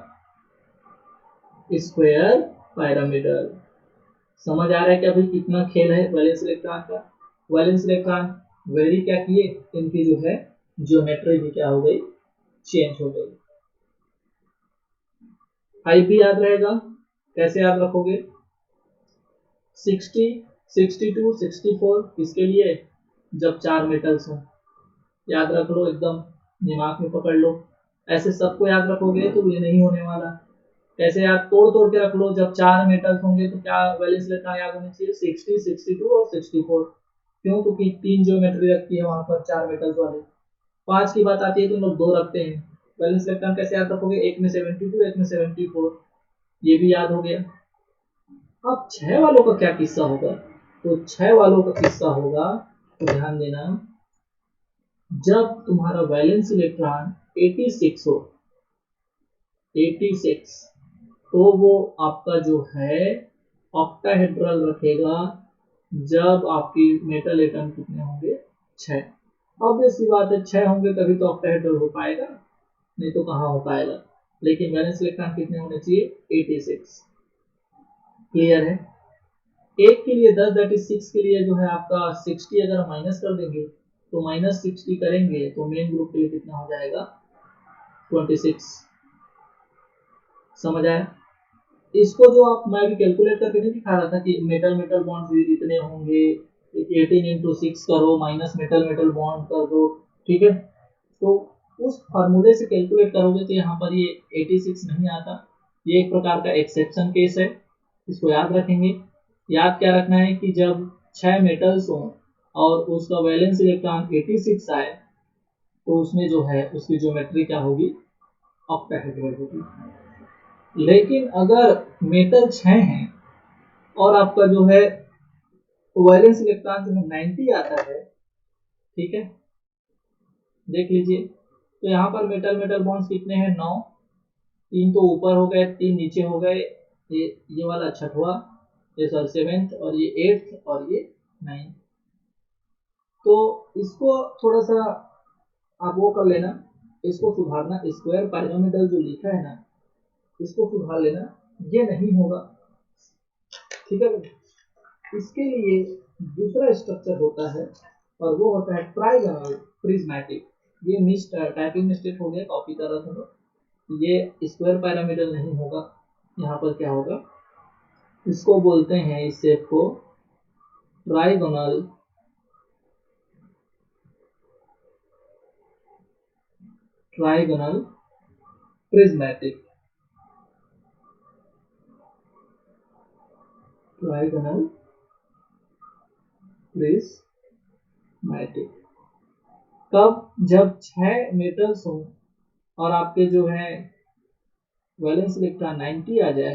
स्क्वायर पिरामिडल। समझ आ रहा है कि अभी कितना खेल है वैलेंस इलेक्ट्रॉन का। वैलेंस इलेक्ट्रॉन वेरी क्या किए, इनकी जो है ज्योमेट्री भी क्या हो गई, चेंज हो गई। हाइट भी याद रहेगा, कैसे याद रखोगे 60 62 64 किसके लिए, जब 4 मेटल्स हो, याद रख लो, एकदम दिमाग में पकड़ लो। ऐसे सबको याद रखोगे तो ये नहीं होने वाला। कैसे याद, तोड़ तोड़ के रख लो, जब 4 मेटल्स होंगे तो क्या वैलेंस इलेक्ट्रॉन याद होने चाहिए 60 62 और 64। क्यों, क्योंकि 3 ज्योमेट्री रखती है वहां पर 4 मेटल्स वाले। 5 की बात आती है तो लोग 2 रखते हैं। वैलेंस इलेक्ट्रॉन कैसे याद रखोगे, एक में 72 एक में 74, ये भी याद हो गया। अब 6 वालों का क्या किस्सा होगा, तो 6 वालों का किस्सा होगा, तो ध्यान देना, जब तुम्हारा वैलेंस इलेक्ट्रॉन 86 हो, 86, तो वो आपका जो है ऑक्टाहेड्रल रखेगा। जब आपकी मेटल एटम कितने होंगे 6। ऑब्वियस सी बात है 6 होंगे तभी तो ऑक्टाहेड्रल हो पाएगा, नहीं तो कहाँ हो पाएगा। लेकिन वैलेंस इलेक्ट्रॉन कितने होने चाहिए 86। क्लियर है। एक के लिए 10 दैट इज 6 के लिए जो है आपका 60 अगर माइनस कर देंगे तो माइनस 60 करेंगे तो मेन ग्रुप के लिए कितना हो जाएगा 26। समझ आया। इसको जो आप मैं भी कैलकुलेट करके नहीं दिखा रहा था कि मेटल बॉन्ड इतने होंगे, 18 into 6 करो माइनस मेटल बॉन्ड कर दो, ठीक है। तो उस फार्मूले से कैलकुलेट करोगे तो यहाँ पर ये 86 नहीं आता, ये एक प्रकार का एक्सेप्शन केस है, इसको याद रखेंगे। याद क्या रखना है कि जब 6 मेटल्स हों और उसका वैलेंस इलेक्ट्रॉन 86 आए तो उसमें जो है उसकी ज्योमेट्री क्या होगी, ऑक्टाहेड्रल होगी। लेकिन अगर मेटल 6 हैं और आपका जो है वैलेंस इलेक्ट्रॉन जो है 90 आता है, ठीक है, देख लीजिए। तो यहाँ पर मेटल बॉन्ड्स कितने हैं 9, 3 तो ऊपर हो गए 3 नीचे हो गए, ये वाला छठवा, ये सॉरी 7th, और ये 8th और ये 9th। तो इसको थोड़ा सा आप वो कर लेना, इसको सुधारना, स्क्वायर पिरामिडल जो लिखा है ना इसको सुधार लेना, ये नहीं होगा, ठीक है। इसके लिए दूसरा स्ट्रक्चर होता है और वो होता है ट्राइगोनल प्रिज्मेटिक। ये मिस टाइपिंग मिस्टेक हो गया, कॉपी कर रहा था तो ये स्क्वायर पिरामिडल नहीं होगा, यहाँ पर क्या होगा, इसको बोलते हैं इस शेप को ट्राइगोनल प्रिज्मेटिक। ट्राइगोनल प्रिज्मेटिक कब, जब 6 मेटल्स हो और आपके जो है वैलेंस इलेक्ट्रॉन 90 आ जाए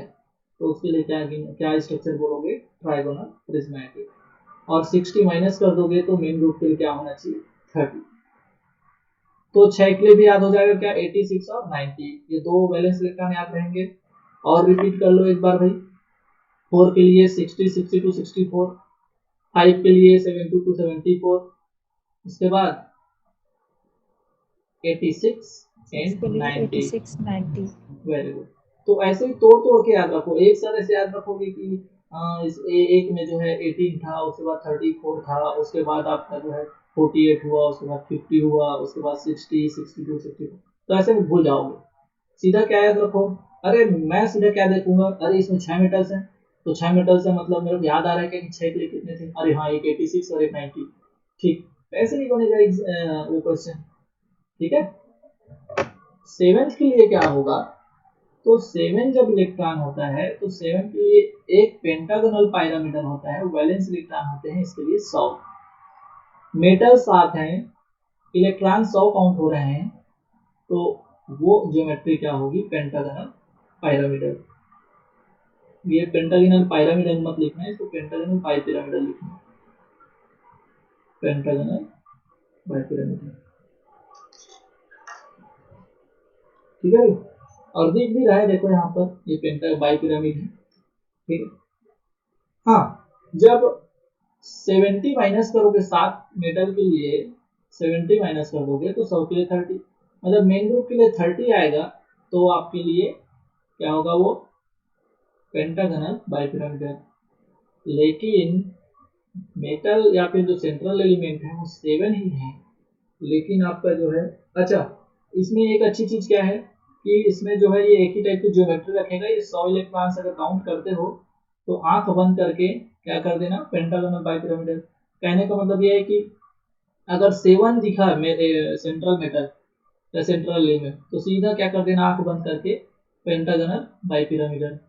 तो उसके लिए क्या स्ट्रक्चर बोलोगे, ट्राइगोनल प्रिज्मेटिक। और 60 माइनस कर दोगे तो मेन ग्रुप के लिए क्या होना चाहिए 30। तो 6 के लिए भी याद हो जाएगा क्या 86 और 90, ये दो वैलेंस इलेक्ट्रॉन याद रहेंगे। और रिपीट कर लो एक बार भाई, 4 के लिए 60 62 64, 5 के लिए 72 74, उसके बाद 86 एंड 90। Very good. तो ऐसे ही तोड़ तोड़ के याद रखो, एक साथ ऐसे याद रखोगे कि इस एक में जो है 18 था, उसके बाद 34 था, उसके बाद आपका जो है 48 हुआ, उसके बाद 50 हुआ, उसके बाद 60 62 64, तो ऐसे में भूल जाओगे। सीधा क्या याद रखो, अरे मैं सीधा क्या देखूंगा, अरे इसमें 6 मेटल्स हैं तो 6 मेटल्स है मतलब मेरे को याद आ रहा है कि 6 के लिए कितने थे, अरे हाँ एक 86 और एक 90, ठीक, ऐसे नहीं बनेगा वो क्वेश्चन, ठीक है। 7 के लिए क्या होगा, तो 7 जब इलेक्ट्रॉन होता है तो 7 के लिए एक पेंटागोनल पायरामीटर होता है, वैलेंस इलेक्ट्रॉन होते हैं इसके लिए 100, मेटल 7 हैं, इलेक्ट्रॉन 100 काउंट हो रहे हैं, तो वो ज्योमेट्री क्या होगी, पेंटागोनल पायरामीटर। ये पेंटागोनल पायरामीटर मत लिखना है, इसको पेंटागोनल बाइपिरामिडल लिखना है, पेंटागोनल बाइपिरामिडल, ठीक है। और दिख भी रहा है, देखो यहाँ पर ये पेंटा बाइपिरामिड है, ठीक है। हाँ, जब 70 माइनस करोगे 7 मेटल के लिए, 70 माइनस कर दोगे तो 100 के लिए 30, मतलब मेन ग्रुप के लिए 30 आएगा, तो आपके लिए क्या होगा, वो पेंटागोनल बाइपिरामिडल। लेकिन मेटल या फिर जो सेंट्रल एलिमेंट है वो 7 ही है, लेकिन आपका जो है, अच्छा इसमें एक अच्छी चीज क्या है कि इसमें जो है ये एक ही टाइप की ज्योमेट्री रखेगा। ये 100 इलेक्ट्रॉन्स अगर काउंट करते हो तो आंख बंद करके क्या कर देना, पेंटागोनल बाइपिरामिडल। कहने का मतलब ये है कि अगर 7 दिखा मेरे सेंट्रल मेटल या सेंट्रल एलिमेंट, तो सीधा क्या कर देना, आंख बंद करके पेंटागोनल बाइपिरामिडल।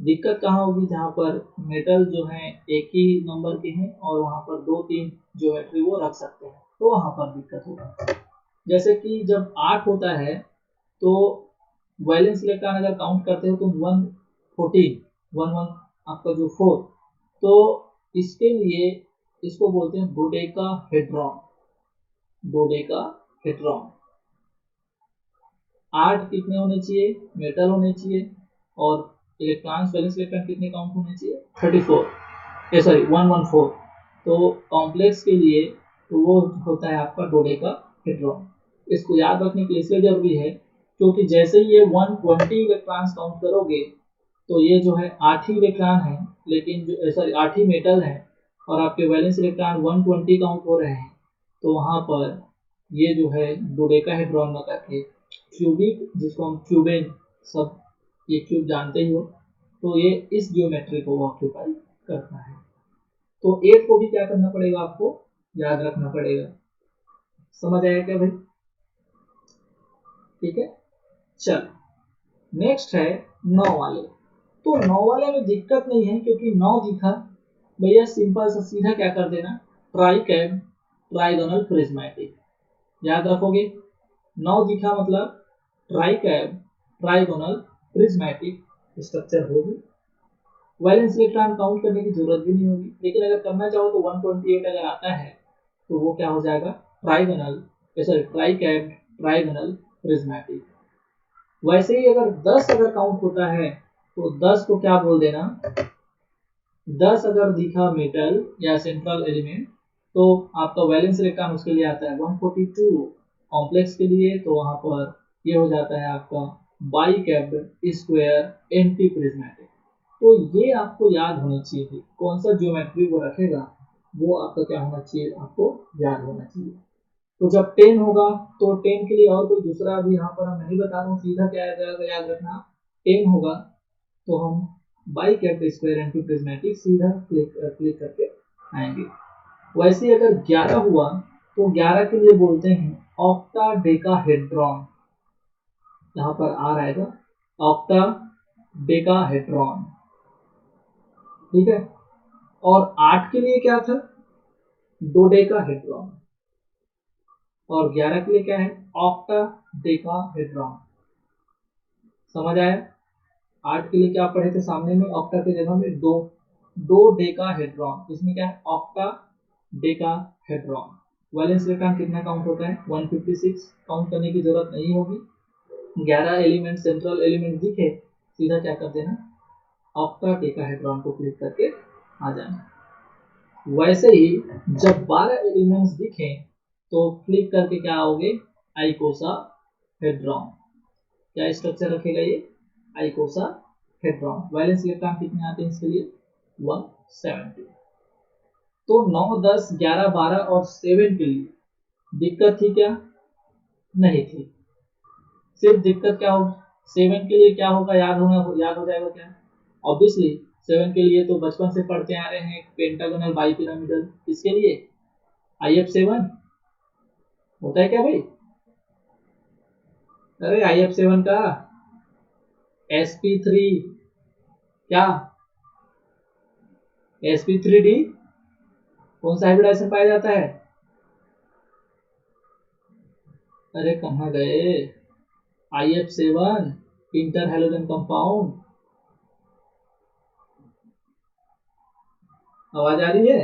दिक्कत कहाँ होगी, जहाँ पर मेटल जो है एक ही नंबर के हैं और वहाँ पर 2-3 ज्योमेट्री वो रख सकते हैं, तो वहाँ पर दिक्कत होगा। जैसे कि जब 8 होता है तो वैलेंस इलेक्ट्रॉन अगर काउंट करते हो तो 114 11 आपका जो 4, तो इसके लिए इसको बोलते हैं डोडेकाहेड्रॉन, डोडेकाहेड्रॉन। 8 कितने होने चाहिए, मेटल होने चाहिए, और इलेक्ट्रॉन्स वैलेंस इलेक्ट्रॉन कितने काउंट होने चाहिए, 34, सॉरी 114। तो कॉम्प्लेक्स के लिए तो वो होता है आपका डोडेकाहेड्रॉन। इसको याद रखने के लिए इसलिए जरूरी है क्योंकि जैसे ही ये 120 इलेक्ट्रॉन्स काउंट करोगे तो ये जो है 8 ही इलेक्ट्रॉन है, लेकिन जो सॉरी 8 ही मेटल है, और आपके वैलेंस इलेक्ट्रॉन 120 काउंट हो रहे हैं, तो वहां पर ये जो है डोडेकाहेड्रॉन में करके क्यूबिक, जिसको हम क्यूबेन सब ये क्यूब जानते ही हो, तो ये इस ज्योमेट्री को ऑक्यूपाई करता है। तो 8 को भी क्या करना पड़ेगा, आपको याद रखना पड़ेगा। समझ आया क्या भाई, ठीक है। चल नेक्स्ट है 9 वाले। तो 9 वाले में दिक्कत नहीं है क्योंकि 9 दिखा भैया, सिंपल सा सीधा क्या कर देना, ट्राइकैब ट्राइगोनल प्रिज्मेटिक, याद रखोगे। 9 दिखा मतलब ट्राइकैब ट्राइगोनल प्रिज्मेटिक स्ट्रक्चर होगी। वैलेंस इलेक्ट्रॉन काउंट करने की जरूरत भी नहीं होगी, लेकिन अगर करना चाहो तो 128 अगर आता है तो वो क्या हो जाएगा, ट्राइगोनल सॉरी ट्राइकैब ट्राइगोनल प्रिज्मेटिक। वैसे ही अगर 10 अगर काउंट होता है तो 10 को क्या बोल देना, 10 अगर दिखा मेटल या सेंट्रल एलिमेंट तो आपका वैलेंस इलेक्ट्रॉन उसके लिए आता है 142, कॉम्प्लेक्स के लिए तो वहां पर ये हो जाता है आपका बाइकैप्ड स्क्वायर एंटी प्रिज्मेटिक। तो ये आपको याद होनी चाहिए थी, कौन सा ज्योमेट्री वो रखेगा वो आपका क्या होना चाहिए, आपको याद होना चाहिए। तो जब 10 होगा तो 10 के लिए और कोई दूसरा अभी यहाँ पर मैं नहीं बता रहा हूँ, सीधा क्या याद रखना, 10 होगा तो हम बाइकैप्ड स्क्वायर एंटी प्रिज्मेटिक सीधा क्लिक करके आएंगे। वैसे अगर 11 हुआ तो 11 के लिए बोलते हैं ऑक्टाडेकाहेड्रॉन, यहाँ पर आ रहेगा ऑक्टाडेकाहेड्रॉन, ठीक है। और 8 के लिए क्या था, डोडेकाहेड्रॉन, और 11 के लिए क्या है, ऑक्टाडेकाहेड्रॉन। समझ आया। 8 के लिए क्या पढ़े थे सामने में, ऑक्टा के जगह में दो डेकाहेड्रॉन, इसमें क्या है ऑक्टाडेकाहेड्रॉन। वैलेंस इलेक्ट्रॉन कितना काउंट होता है, 156, काउंट करने की जरूरत नहीं होगी। 11 एलिमेंट सेंट्रल एलिमेंट दिखे, सीधा क्या कर देना, ऑक्टाडेकाहेड्रॉन को क्लिक करके आ जाना। वैसे ही जब 12 एलिमेंट्स दिखे तो क्लिक करके क्या आओगे, आइकोसाहेड्रॉन। क्या स्ट्रक्चर रखेगा ये, आइकोसाहेड्रॉन। वैलेंस इलेक्ट्रॉन कितने आते हैं इसके लिए, 170। तो 9, 10, 11, 12 और 7 के लिए दिक्कत थी क्या, नहीं थी। सिर्फ दिक्कत क्या होगी, 7 के लिए क्या होगा, याद हो जाएगा क्या, ऑब्वियसली 7 के लिए तो बचपन से पढ़ते आ रहे हैं, पेंटागोनल बाइपिरामिडल। किसके लिए, IF7 होता है क्या भाई? अरे IF7 का sp3 क्या sp3d कौन सा हाइब्रिडाइजेशन पाया जाता है? अरे कहाँ गए? IF7 inter halogen compound. आवाज आ रही है?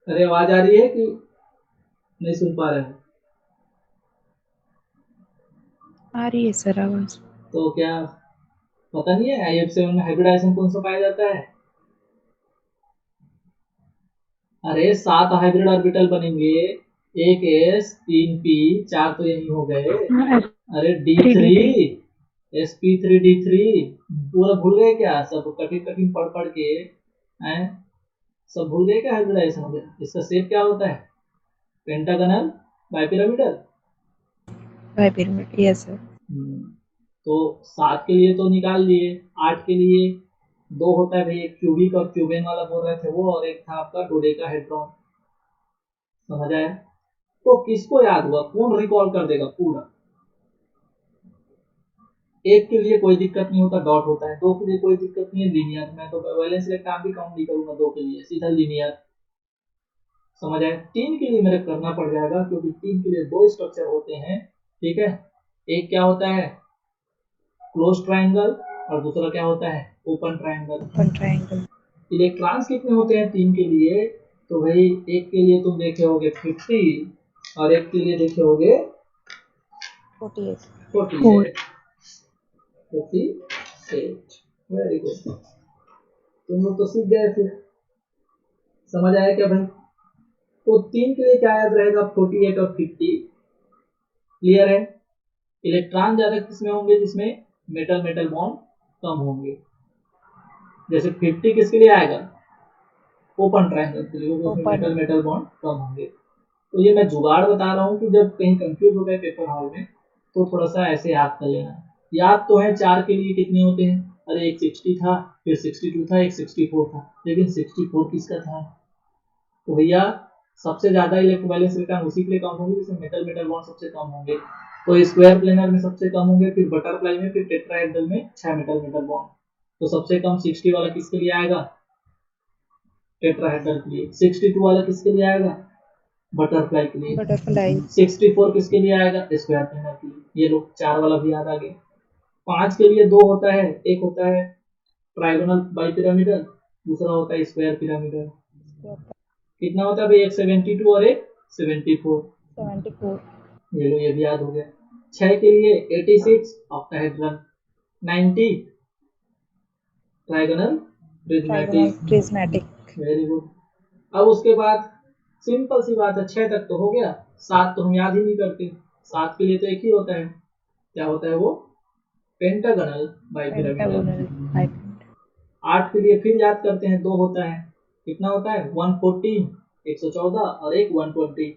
अरे आवाज आ रही है कि नहीं सुन पा रहे हैं? आ रही है सर आवाज। तो क्या पता नहीं है IF7 में हाइब्रिडाइजेशन कौन सा पाया जाता है? अरे 7 हाइब्रिड ऑर्बिटल बनेंगे, एक s 3 p 4 तो यही हो गए। हाँ, अरे D3 D3 sp3d3 पूरा भूल गए क्या? सब कठिन कठिन पढ़ पढ़ के हैं, सब भूल गए क्या हाइब्रिडाइजेशन हो गया? इसका शेप क्या होता है? Pentagonal bipyramidal. Bipyramid, yes sir. तो 7 के लिए तो निकाल लिए, 8 के लिए दो होता है भाई, एक क्यूबिक और क्यूबेन वाला बोल रहे थे वो, और एक था आपका डोडेकाहेड्रॉन। समझ आया? तो किसको याद हुआ? कौन रिकॉल कर देगा पूरा? एक के लिए कोई दिक्कत नहीं होता, डॉट होता है। दो के लिए कोई दिक्कत नहीं है, लीनियर। मैं तो वैलेंस इलेक्ट्रॉन भी काउंट नहीं करूंगा दो के लिए, सीधा लीनियर। समझ आए? तीन के लिए मेरे करना पड़ जाएगा, क्योंकि तीन के लिए दो स्ट्रक्चर होते हैं। ठीक है, एक क्या होता है क्लोज ट्रायंगल, और दूसरा क्या होता है open triangle. Open triangle. Electrons कितने होते हैं तीन के लिए? तो भाई एक के लिए तुम देखे होगे 50 और एक के लिए देखे होगे 48। 48। 48। वेरी गुड, तुम लोग तो सीख गए फिर। समझ आया क्या भाई? तो तीन के लिए क्या याद रहेगा? 48 और 50। क्लियर है? इलेक्ट्रॉन ज्यादा किसमें होंगे? जिसमें मेटल मेटल बॉन्ड कम होंगे। जैसे 50 किसके लिए आएगा? ओपन ट्रायंगल के लिए, क्योंकि उसमें मेटल मेटल बॉन्ड कम होंगे। तो ये मैं जुगाड़ बता रहा हूँ कि जब कहीं कंफ्यूज हो गए पेपर हॉल में तो थोड़ा सा ऐसे याद कर लेना। याद तो है चार के लिए कितने होते हैं? अरे एक 60 था, फिर 62 था, एक 64 था, लेकिन 64 किसका था? तो भैया सबसे ज्यादा इलेक्ट्रोवैलेंस इलेक्ट्रॉन उसी के लिए काउंट होंगे जिसमें मेटल मेटल बॉन्ड सबसे कम होंगे। तो स्क्वायर प्लेनर में सबसे कम होंगे, फिर बटरफ्लाई में, फिर टेट्राहेड्रल में 6 मेटल मेटल बॉन्ड। तो सबसे कम 60 वाला किसके लिए आएगा? टेट्राहेड्रल के लिए। 62 वाला किसके लिए आएगा? बटरफ्लाई के लिए। बटरफ्लाई। 64 किसके लिए आएगा? स्क्वायर प्लेनर के लिए। ये लोग चार वाला भी याद आ गया। 5 के लिए दो होता है, एक होता है ट्राइगोनल बाइपिरामिडल, दूसरा होता है स्क्वायर पिरामिडल। कितना होता है भाई? एक 72 और एक 74। 74। ये लो, ये भी याद हो गया। 6 के लिए 86 octahedral, 90 trigonal prismatic. Very good. अब उसके बाद सिंपल सी बात है, 6 तक तो हो गया, 7 तो हम याद ही नहीं करते। 7 के लिए तो एक ही होता है, क्या होता है वो? Pentagonal bipyramidal. 8 के लिए फिर याद करते हैं, दो होता है। कितना होता है? 114, 114 और एक 120।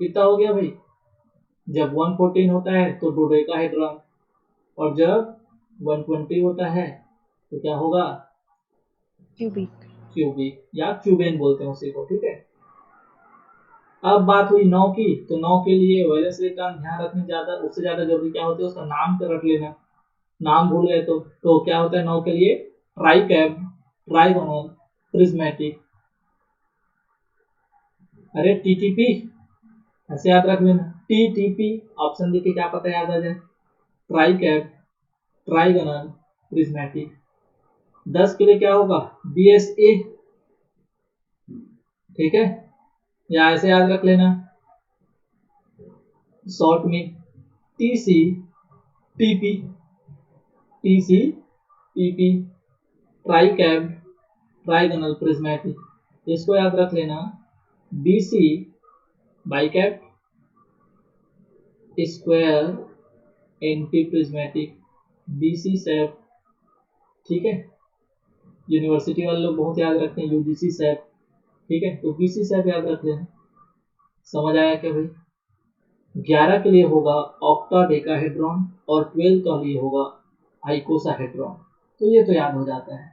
कितना हो गया भाई? जब 114 होता है तो डोडेकाहेड्रॉन, और जब 120 होता है तो क्या होगा? क्यूबिक। क्यूबिक या क्यूबेन बोलते हैं उसी को। ठीक है, अब बात हुई 9 की, तो 9 के लिए वैलेंस इलेक्ट्रॉन ध्यान रखने ज्यादा, उससे ज्यादा जरूरी क्या होता है? उसका नाम तो रख लेना। नाम भूल गए तो क्या होता है 9 के लिए? ट्राइकैब, ट्राइगोनल, प्रिज्मेटिक। अरे टीटीपी ऐसे याद रख लेना, टीटीपी। ऑप्शन देख के क्या पता याद आ जाए? ट्राइकैब, ट्राइगोनल, प्रिज्मेटिक। 10 के लिए क्या होगा? बीएसए। ठीक है, या ऐसे याद रख लेना शॉर्ट में, TC TP, TC TP. Tricap, trigonal, prismatic. इसको याद रख लेना। BC bicap, square, anti prismatic, BC SAP. ठीक है, यूनिवर्सिटी वाले लोग बहुत याद रखते हैं यूजीसी सेप। ठीक है, तो बीसी सेप याद रख लेना। समझ आया क्या भाई? 11 के लिए होगा ऑक्टाडेकाहेड्रॉन और 12 का लिए होगा आइकोसाहेड्रॉन। तो ये तो याद हो जाता है।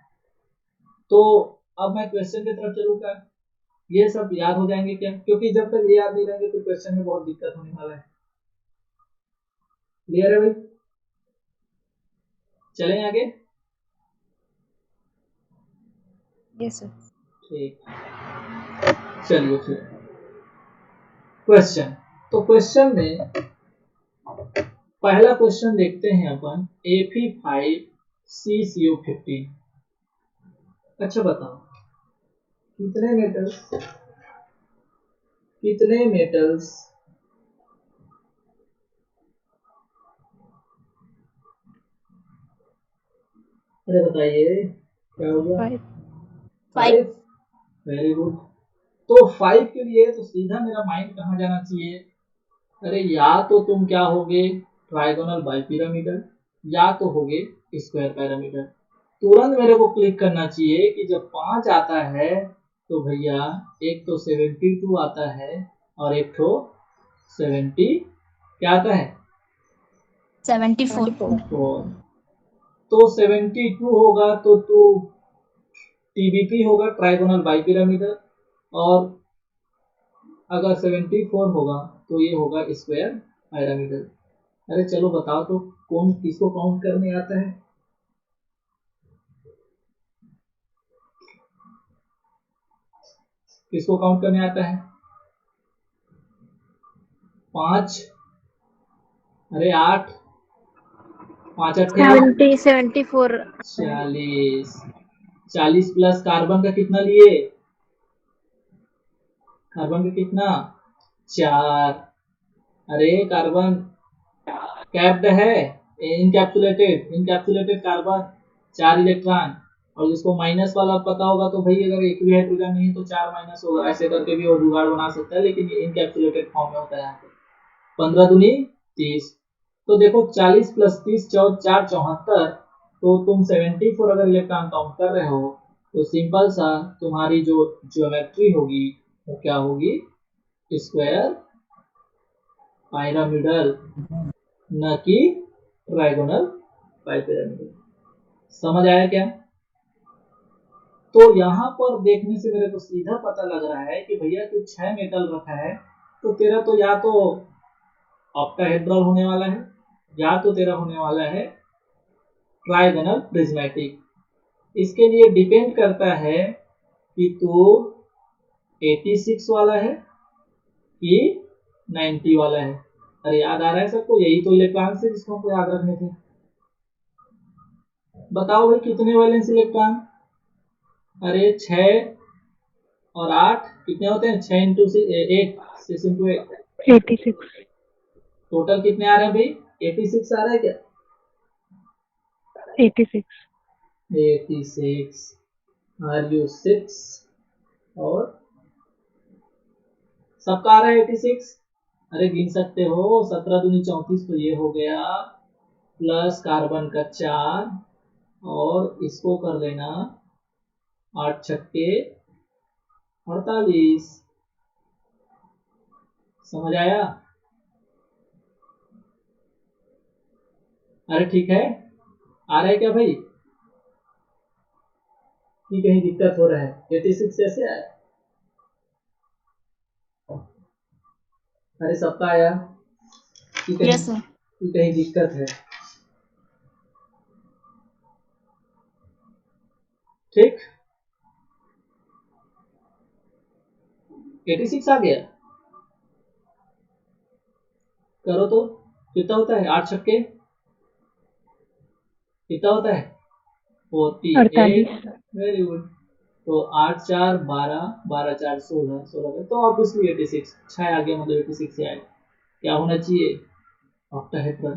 तो अब मैं क्वेश्चन की तरफ चलूँ क्या? ये सब याद हो जाएंगे क्या? क्योंकि जब तक ये याद नहीं रहेंगे तो क्वेश्चन में बहुत दिक्कत होने वाला है। क्लियर है भाई? चलें आगे? Yes, sir. ठीक, चलिए फिर क्वेश्चन। तो क्वेश्चन में पहला क्वेश्चन देखते हैं अपन, Fe5CCO15। अच्छा बताओ, कितने मेटल्स अरे बताइए क्या हो गया? 5. 5। Very good. तो 5 के लिए तो सीधा मेरा माइंड कहाँ जाना चाहिए? अरे या तो तुम क्या होगे, ट्राइगोनल बाइपिरामिडल, या तो होगे स्क्वायर पैरामीटर। तुरंत मेरे को क्लिक करना चाहिए कि जब 5 आता है तो भैया एक तो 72 आता है और एक तो 70 क्या आता है? 74. 74. 4। तो 72 होगा तो टीबीपी होगा, ट्राइगोनल बाइपिरामिडल, और अगर 74 होगा तो ये होगा स्क्वायर पैरामीटर। अरे चलो बताओ तो, कौन किसको काउंट करने आता है? किसको काउंट करने आता है? 5, अरे 8, 5 अट्ठे 74. 40। 40 प्लस कार्बन का कितना लिए? कार्बन का कितना? 4। अरे कार्बन कैप्ड है, इनकैप्सुलेटेड कार्बन 4 इलेक्ट्रॉन। और जिसको माइनस वाला पता होगा तो भाई अगर एक भी हाइड्रोजन नहीं है तो 4 माइनस होगा, ऐसे करके भी वो जुगाड़ बना सकता है, लेकिन ये इनकैप्सुलेटेड फॉर्म में होता है। 15 दूनी 30। तो देखो 40 प्लस 30 4 74। तो तुम 74 अगर इलेक्ट्रॉन काउंट कर रहे हो तो सिंपल सा तुम्हारी जो ज्योमेट्री होगी वो क्या होगी? स्क्वायर पाइरामिडल, न कि ट्राइगोनल बाइपिरामिडल। समझ आया क्या? तो यहाँ पर देखने से मेरे को सीधा पता लग रहा है कि भैया तू 6 मेटल रखा है, तो तेरा तो या तो ऑक्टाहेड्रल होने वाला है, या तो तेरा होने वाला है ट्राइगोनल प्रिज्मेटिक। इसके लिए डिपेंड करता है कि तू 86 वाला है कि 90 वाला है। अरे याद आ रहा है सबको? यही तो इलेक्ट्रॉन से जिसको हमको याद रखने थे। बताओ भाई कितने वैलेंस इलेक्ट्रॉन? अरे 6 और 8 कितने होते हैं? 6 इंटू 8, 6 इंटू 8, 86. टोटल कितने आ रहे हैं भाई? 86 आ रहा है क्या? 86. 86 आर यू 6 और सबका आ रहा है 86। अरे गिन सकते हो, 17 दूनी 34 तो ये हो गया, प्लस कार्बन का 4, और इसको कर लेना 8 छक्के 48। समझ आया? अरे ठीक है, आ रहा है क्या भाई? कि कहीं दिक्कत हो रहा है? 86 कैसे आया? अरे सबका आया कि Yes, sir. कहीं दिक्कत है? ठीक, 86 आ गया। करो तो कितना होता है? 8 छक्के कितना होता है? 48। 48. Very good. तो 8 4 12, 12 4 16, 16 तो ऑब्वियसली 86 6 आ गया, मतलब 86 से आएगा। क्या होना चाहिए? ऑक्टाहेड्रल।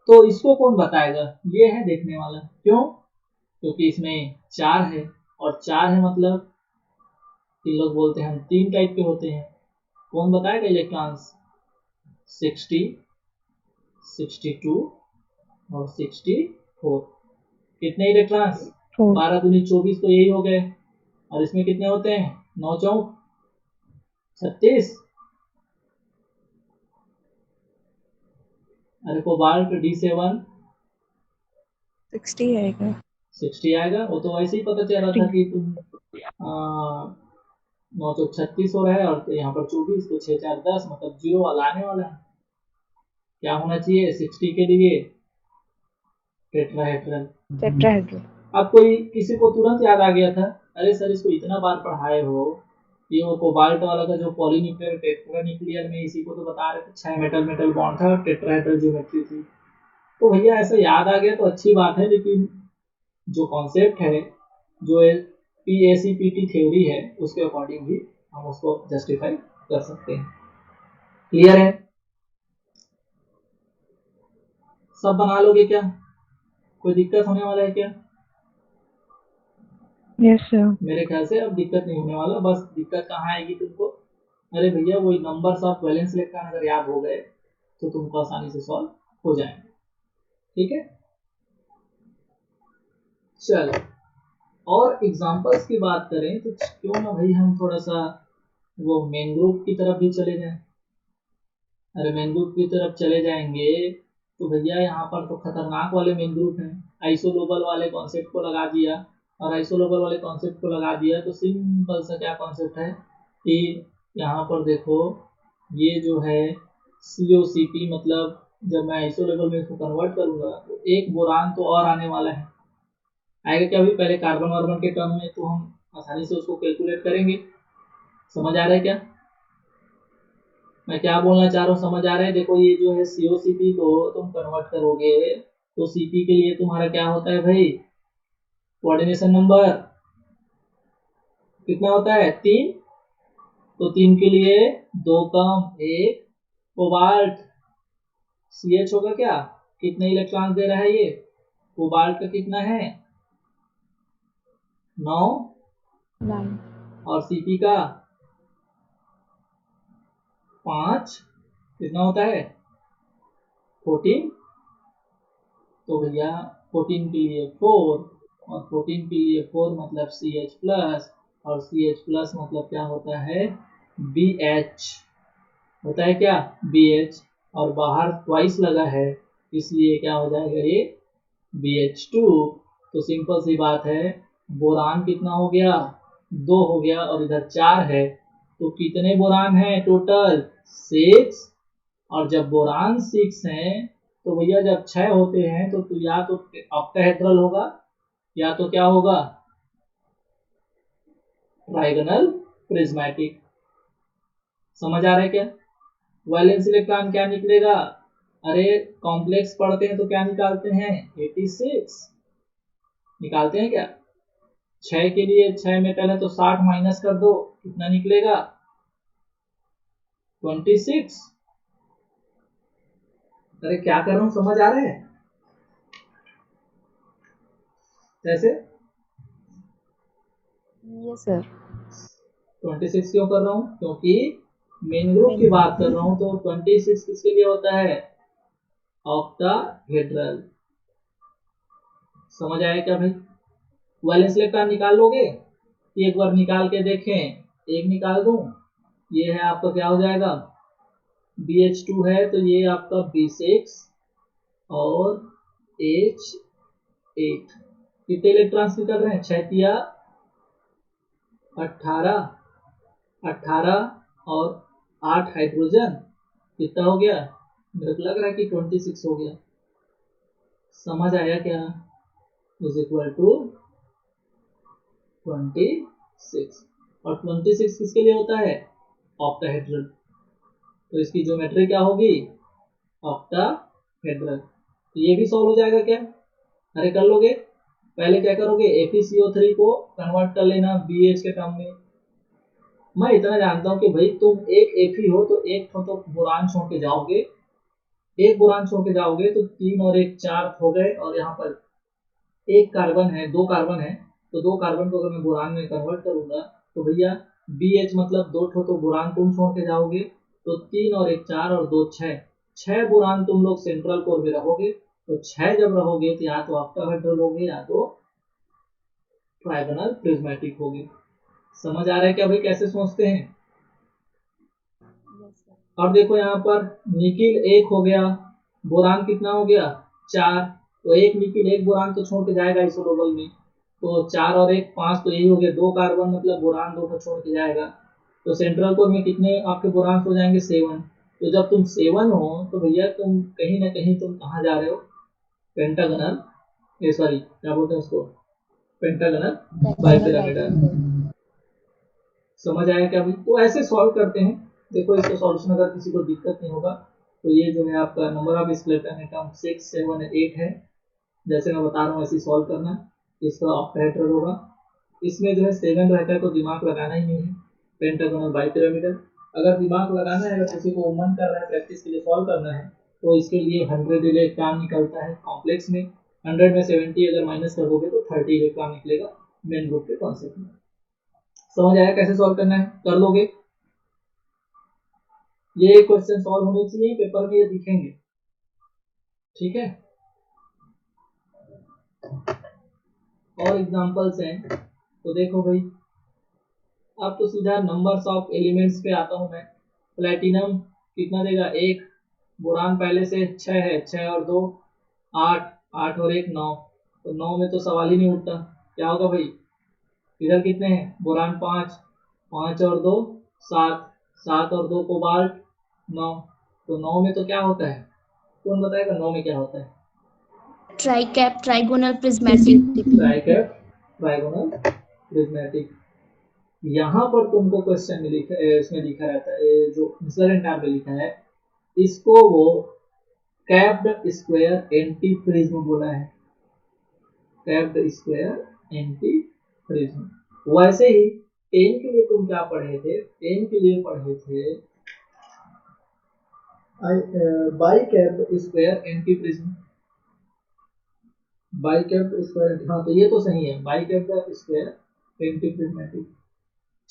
तो इसको कौन बताएगा? ये है देखने वाला। क्यों? क्योंकि इसमें 4 है, और 4 है मतलब कि लोग बोलते हैं हम 3 टाइप के होते हैं। कौन बताएगा इलेक्ट्रॉन्स? 60, 62 और 64। कितने इलेक्ट्रॉन्स? 4. 12 दूनी 24 तो यही हो गए। और इसमें कितने होते हैं? 9 चौक 36। अरे कोबाल्ट D7 60 आएगा। 60 आएगा। वो तो वैसे ही पता चल रहा था कि तुम 9 चौक 36 हो रहा है और यहाँ पर 24, तो 6 4 10 मतलब 0 वाला आने वाला है। क्या होना चाहिए 60 के लिए? टेट्राहेड्रल। टेट्राहेड्रल। अब कोई किसी को तुरंत याद आ गया था, अरे सर इसको इतना बार पढ़ाए हो, ये वो कोबाल्ट वाला का जो पॉलीन्यूक्लियर टेट्रान्यूक्लियर में इसी को तो बता रहे थे, 6 मेटल मेटल बॉन्ड था और टेट्राहेड्रल ज्योमेट्री थी। तो भैया ऐसा याद आ गया तो अच्छी बात है, लेकिन जो कॉन्सेप्ट है, जो PACPT थ्योरी है, उसके अकॉर्डिंग भी हम उसको जस्टिफाई कर सकते हैं। क्लियर है? सब बना लोगे क्या? कोई दिक्कत होने वाला है क्या? Yes sir. मेरे ख्याल से अब दिक्कत नहीं होने वाला। बस दिक्कत कहाँ आएगी तुमको, अरे भैया वही नंबर्स ऑफ वैलेंस इलेक्ट्रॉन अगर याद हो गए तो तुमको आसानी से सॉल्व हो जाएंगे। ठीक है, चलो और एग्जांपल्स की बात करें तो क्यों ना भाई हम थोड़ा सा वो मेन ग्रुप की तरफ भी चले जाएं। अरे मेन ग्रुप की तरफ चले जाएंगे तो भैया यहाँ पर तो खतरनाक वाले मेन ग्रुप हैं। आइसोलोबल वाले कॉन्सेप्ट को लगा दिया, और आइसोलोबल वाले कॉन्सेप्ट को लगा दिया तो सिंपल सा क्या कॉन्सेप्ट है कि यहाँ पर देखो, ये जो है COCP, मतलब जब मैं आइसोलेबल में इसको कन्वर्ट करूंगा तो एक बोरान तो और आने वाला है। आएगा क्या भी? पहले कार्बन वार्बन के टर्म में तो हम आसानी से उसको कैलकुलेट करेंगे। समझ आ रहा है क्या मैं क्या बोलना चाह रहा हूँ? समझ आ रहा है? देखो ये जो है COCP को तुम कन्वर्ट करोगे तो CP के लिए तुम्हारा क्या होता है भाई? कोऑर्डिनेशन नंबर कितना होता है? 3। तो 3 के लिए 2 कम 1 कोबाल्ट, CH होगा क्या? कितने इलेक्ट्रॉन दे रहा है ये? कोबाल्ट का कितना है? 9। और CP का 5। कितना होता है? 14। तो भैया 14 के लिए 4, और 14 के लिए 4 मतलब CH प्लस, और CH प्लस मतलब क्या होता है? BH होता है क्या? BH, और बाहर ट्वाइस लगा है इसलिए क्या हो जाएगा ये? BH2। तो सिंपल सी बात है, बोरान कितना हो गया? 2 हो गया, और इधर 4 है, तो कितने बोरान है टोटल? 6। और जब बोरान 6 है तो भैया जब 6 होते हैं तो या तो ऑक्टाहेड्रल होगा या तो क्या होगा? Trigonal prismatic. समझ आ रहा है क्या? वैलेंस इलेक्ट्रॉन क्या निकलेगा? अरे कॉम्प्लेक्स पढ़ते हैं तो क्या निकालते हैं? 86 निकालते हैं क्या? 6 के लिए 6 मेटल है तो 60 माइनस कर दो, कितना निकलेगा? 26। अरे क्या कर रहा हूँ, समझ आ रहा है? कैसे? Yes sir. 26 क्यों कर रहा हूँ? क्योंकि मेन ग्रुप की बात कर रहा हूँ तो 26 किसके लिए होता है? ऑक्टाहेड्रल। समझ आया क्या भाई? वैलेंस इलेक्ट्रॉन निकाल लोगे? एक बार निकाल के देखें, एक निकाल दूं, ये है आपका क्या हो जाएगा? BH2 है तो ये आपका B6 और H8। कितने इलेक्ट्रॉन्स निकल रहे हैं? 6 तिया 18, 18 और 8 हाइड्रोजन, कितना हो गया? मेरे को लग रहा है कि 26 हो गया। समझ आया क्या? इज इक्वल टू 26, और 26 किसके लिए होता है? ऑक्टाहेड्रल। तो इसकी ज्योमेट्री क्या होगी? ऑक्टाहेड्रल। तो ये भी सॉल्व हो जाएगा क्या? अरे कर लोगे? पहले क्या करोगे? FeCO3 को कन्वर्ट कर लेना BH के टर्म में। मैं इतना जानता हूँ कि भाई तुम एक Fe हो तो एक तो बोरान छोड़ के जाओगे, एक बोरान छोड़ के जाओगे तो 3 और 1 4 हो गए, और यहाँ पर एक कार्बन है, 2 कार्बन है, तो 2 कार्बन को अगर मैं बोरान में कन्वर्ट करूंगा तो भैया BH मतलब 2 तो बोरान तुम छोड़ के जाओगे, तो 3 और 1 4 और 2 6, 6 बोरान तुम लोग सेंट्रल कोर में रहोगे, तो 6 जब रहोगे तो या तो ऑक्टाहेड्रल होगे या तो ट्राइगोनल प्रिज्मेटिक होगी। समझ आ रहा है क्या भाई कैसे सोचते हैं? अब देखो यहाँ पर निकिल 1 हो गया, बोरान कितना हो गया? 4, तो एक लिपिड एक बोरान तो छोड़ के जाएगा आइसो डबल में, तो 4 और 1 5, तो यही हो गया 2 कार्बन, मतलब बोरान 2 को छोड़ के जाएगा। तो सेंट्रल कोर में कितने आपके बोरान हो जाएंगे 7। तो जब तुम 7 हो तो भैया तुम कहीं ना कहीं तुम कहाँ जा रहे हो, पेंटागनल, ये सॉरी क्या बोलते हैं उसको, पेंटागनल बाइपिरामिडल। समझ आया क्या भाई? तो ऐसे सॉल्व करते हैं। देखो इसका सॉल्यूशन अगर किसी को दिक्कत नहीं होगा तो ये जो है आपका नंबर ऑफ स्केलेटन एटम 6 7 8 है, जैसे मैं बता रहा हूँ ऐसे सॉल्व करना। इसका ऑक्टाहेड्रल होगा, इसमें जो है 7 रहता है तो दिमाग लगाना ही नहीं है, पेंटागोनल बाइपिरामिडल। अगर दिमाग लगाना है, अगर किसी को मन कर रहा है प्रैक्टिस के लिए सॉल्व करना है, तो इसके लिए 100 इलेक्ट्रॉन निकलता है कॉम्प्लेक्स में, 100 में 70 अगर माइनस कर दोगे तो 30 इलेक्ट्रॉन निकलेगा मेन ग्रुप के कॉन्सेप्ट में। समझ आया कैसे सॉल्व करना है? कर लोगे? ये क्वेश्चन सॉल्व होने चाहिए पेपर में, ये दिखेंगे, ठीक है। और एग्जांपल्स हैं तो देखो भाई, अब तो सीधा नंबर्स ऑफ एलिमेंट्स पे आता हूं मैं। प्लेटिनम कितना देगा 1, बोरान पहले से 6 है, 6 और 2 8, 8 और 1 9, तो 9 में तो सवाल ही नहीं उठता, क्या होगा भाई? इधर कितने हैं? बोरान 5, 5 और 2 7, 7 और 2 कोबाल्ट 9, तो 9 में तो क्या होता है? कौन बताएगा 9 में क्या होता है? Tricap trigonal prismatic. Tricap trigonal prismatic. यहाँ पर तुमको क्वेश्चन में लिखा, इसमें लिखा रहता है, जो मिसलर एंड टैब में लिखा है, इसको वो कैप्ड स्क्वायर एंटी प्रिज्म बोला है, कैप्ड स्क्वायर एंटी प्रिज्म। वैसे ही 10 के लिए तुम क्या पढ़े थे? 10 के लिए पढ़े थे बाइकैप्ड स्क्वायर एंटी प्रिज्म, बाइकैप्ड स्क्वायर, हाँ तो ये तो सही है, बाइकैप्ड स्क्वायर एंटी प्रिज्मेटिक।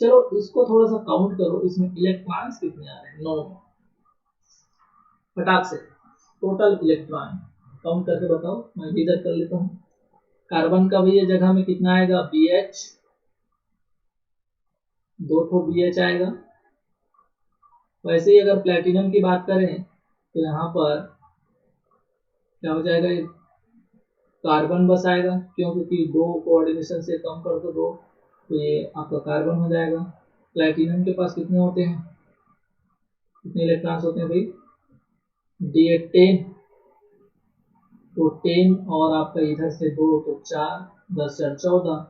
चलो इसको थोड़ा सा काउंट करो, इसमें इलेक्ट्रॉन्स कितने आ रहे हैं? 9, फटाक से टोटल इलेक्ट्रॉन काउंट करके बताओ, मैं भी इधर कर लेता हूँ। कार्बन का भी ये जगह में कितना आएगा? BH, 2 ठो BH आएगा। वैसे ही अगर प्लेटिनम की बात करें तो यहाँ पर क्या हो जाएगा? कार्बन बस आएगा, क्यों? क्योंकि 2 कोऑर्डिनेशन से कम कर दो 2, तो ये आपका कार्बन हो जाएगा। प्लेटिनम के पास कितने होते हैं, कितने इलेक्ट्रॉन्स होते हैं भाई? D8 10, तो 10 और आपका इधर से 2 तो 4, 10 4 14,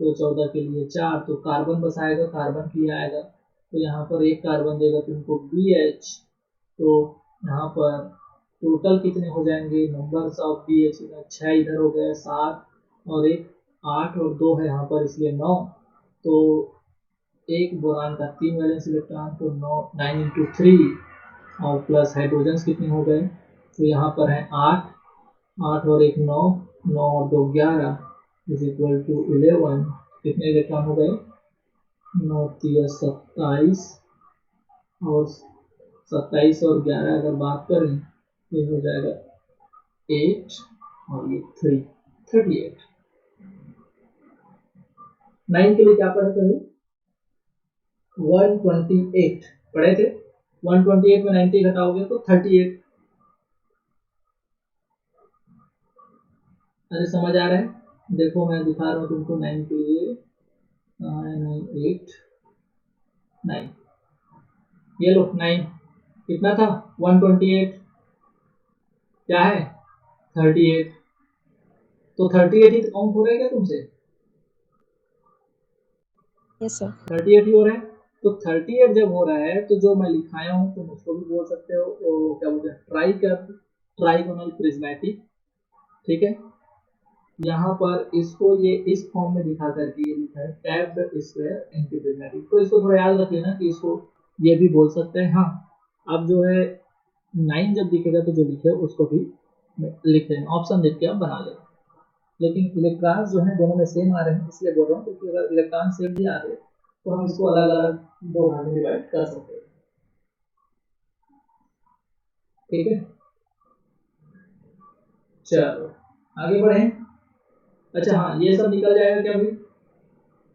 तो 14 के लिए 4, तो कार्बन बस आएगा, कार्बन के लिए आएगा, तो यहाँ पर एक कार्बन देगा तुमको BH, तो यहाँ पर टोटल कितने हो जाएंगे नंबर्स ऑफ BH? 6 इधर हो गए, 7 और 1 8 और 2 है यहाँ पर, इसलिए 9, तो एक बोरान का 3 वैलेंस इलेक्ट्रॉन, तो 9 इंटू 3, और प्लस हाइड्रोजन्स कितने हो गए? तो यहाँ पर है 8, 8 और 1 9, 9 और 2 11 इज इक्वल टू 11, कितने इलेक्ट्रॉन हो गए? 9 3 27, और 27 और 11 अगर बात करें ये हो जाएगा 8 और ये 3, 38। 9 के लिए क्या पढ़े थे? 128 पढ़े थे। 128 में 90 घटाओगे तो 38। अरे समझ आ रहा है? देखो मैं दिखा रहा हूँ तुमको 9 के लिए, 9 8 9, ये लो 9 कितना था? 128 क्या है? 38, तो 38 ही काउंट हो रहा है क्या तुमसे? Yes sir. 38 ही हो रहा है, तो 38 जब हो रहा है तो जो मैं लिखाया हूँ तुम उसको भी बोल सकते हो, वो क्या बोलते हैं? ट्राइगोनल प्रिज्मेटिक, ठीक है। यहाँ पर इसको ये इस फॉर्म में दिखा करके ये लिखा है टैब्ड स्क्वायर एंटी प्रिज्मेटिक, तो इसको थोड़ा याद रख लेना कि इसको ये भी बोल सकते हैं। हाँ अब जो है 9 जब दिखेगा तो जो लिखे उसको भी लिख लेना, ऑप्शन देख के आप बना लेना। लेकिन इलेक्ट्रॉन जो है दोनों में सेम आ रहे हैं, इसलिए बोल रहा हूँ, क्योंकि अगर इलेक्ट्रॉन सेम भी आ रहे हैं तो हम इसको अलग अलग 2 भाग में डिवाइड कर सकते हैं, ठीक है। चलो आगे बढ़े। अच्छा हाँ, ये सब निकल जाएगा क्या भाई?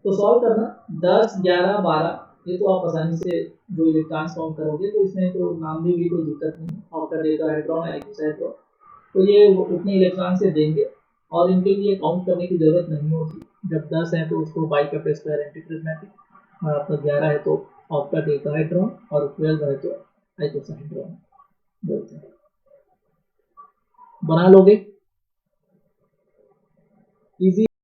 तो सॉल्व करना 10 11 12, ये तो आप आसानी से जो इलेक्ट्रॉन्स काउंट करोगे, तो इसमें तो नाम में भी कोई दिक्कत नहीं, ऑक्टाहेड्रॉन, हेक्साहेड्रॉन, तो ये वो उतने इलेक्ट्रॉन से देंगे और इनके लिए काउंट करने की जरूरत नहीं होती। जब 10 है तो उसको बाइकैप्टर स्क्वायर एंटीप्रिज्मेटिक, और आपका 11 है तो ऑक्टा डेकाहेड्रॉन और 12 है तो आइकोसाहेड्रॉन बोलते हैं। बना लोगे? इजी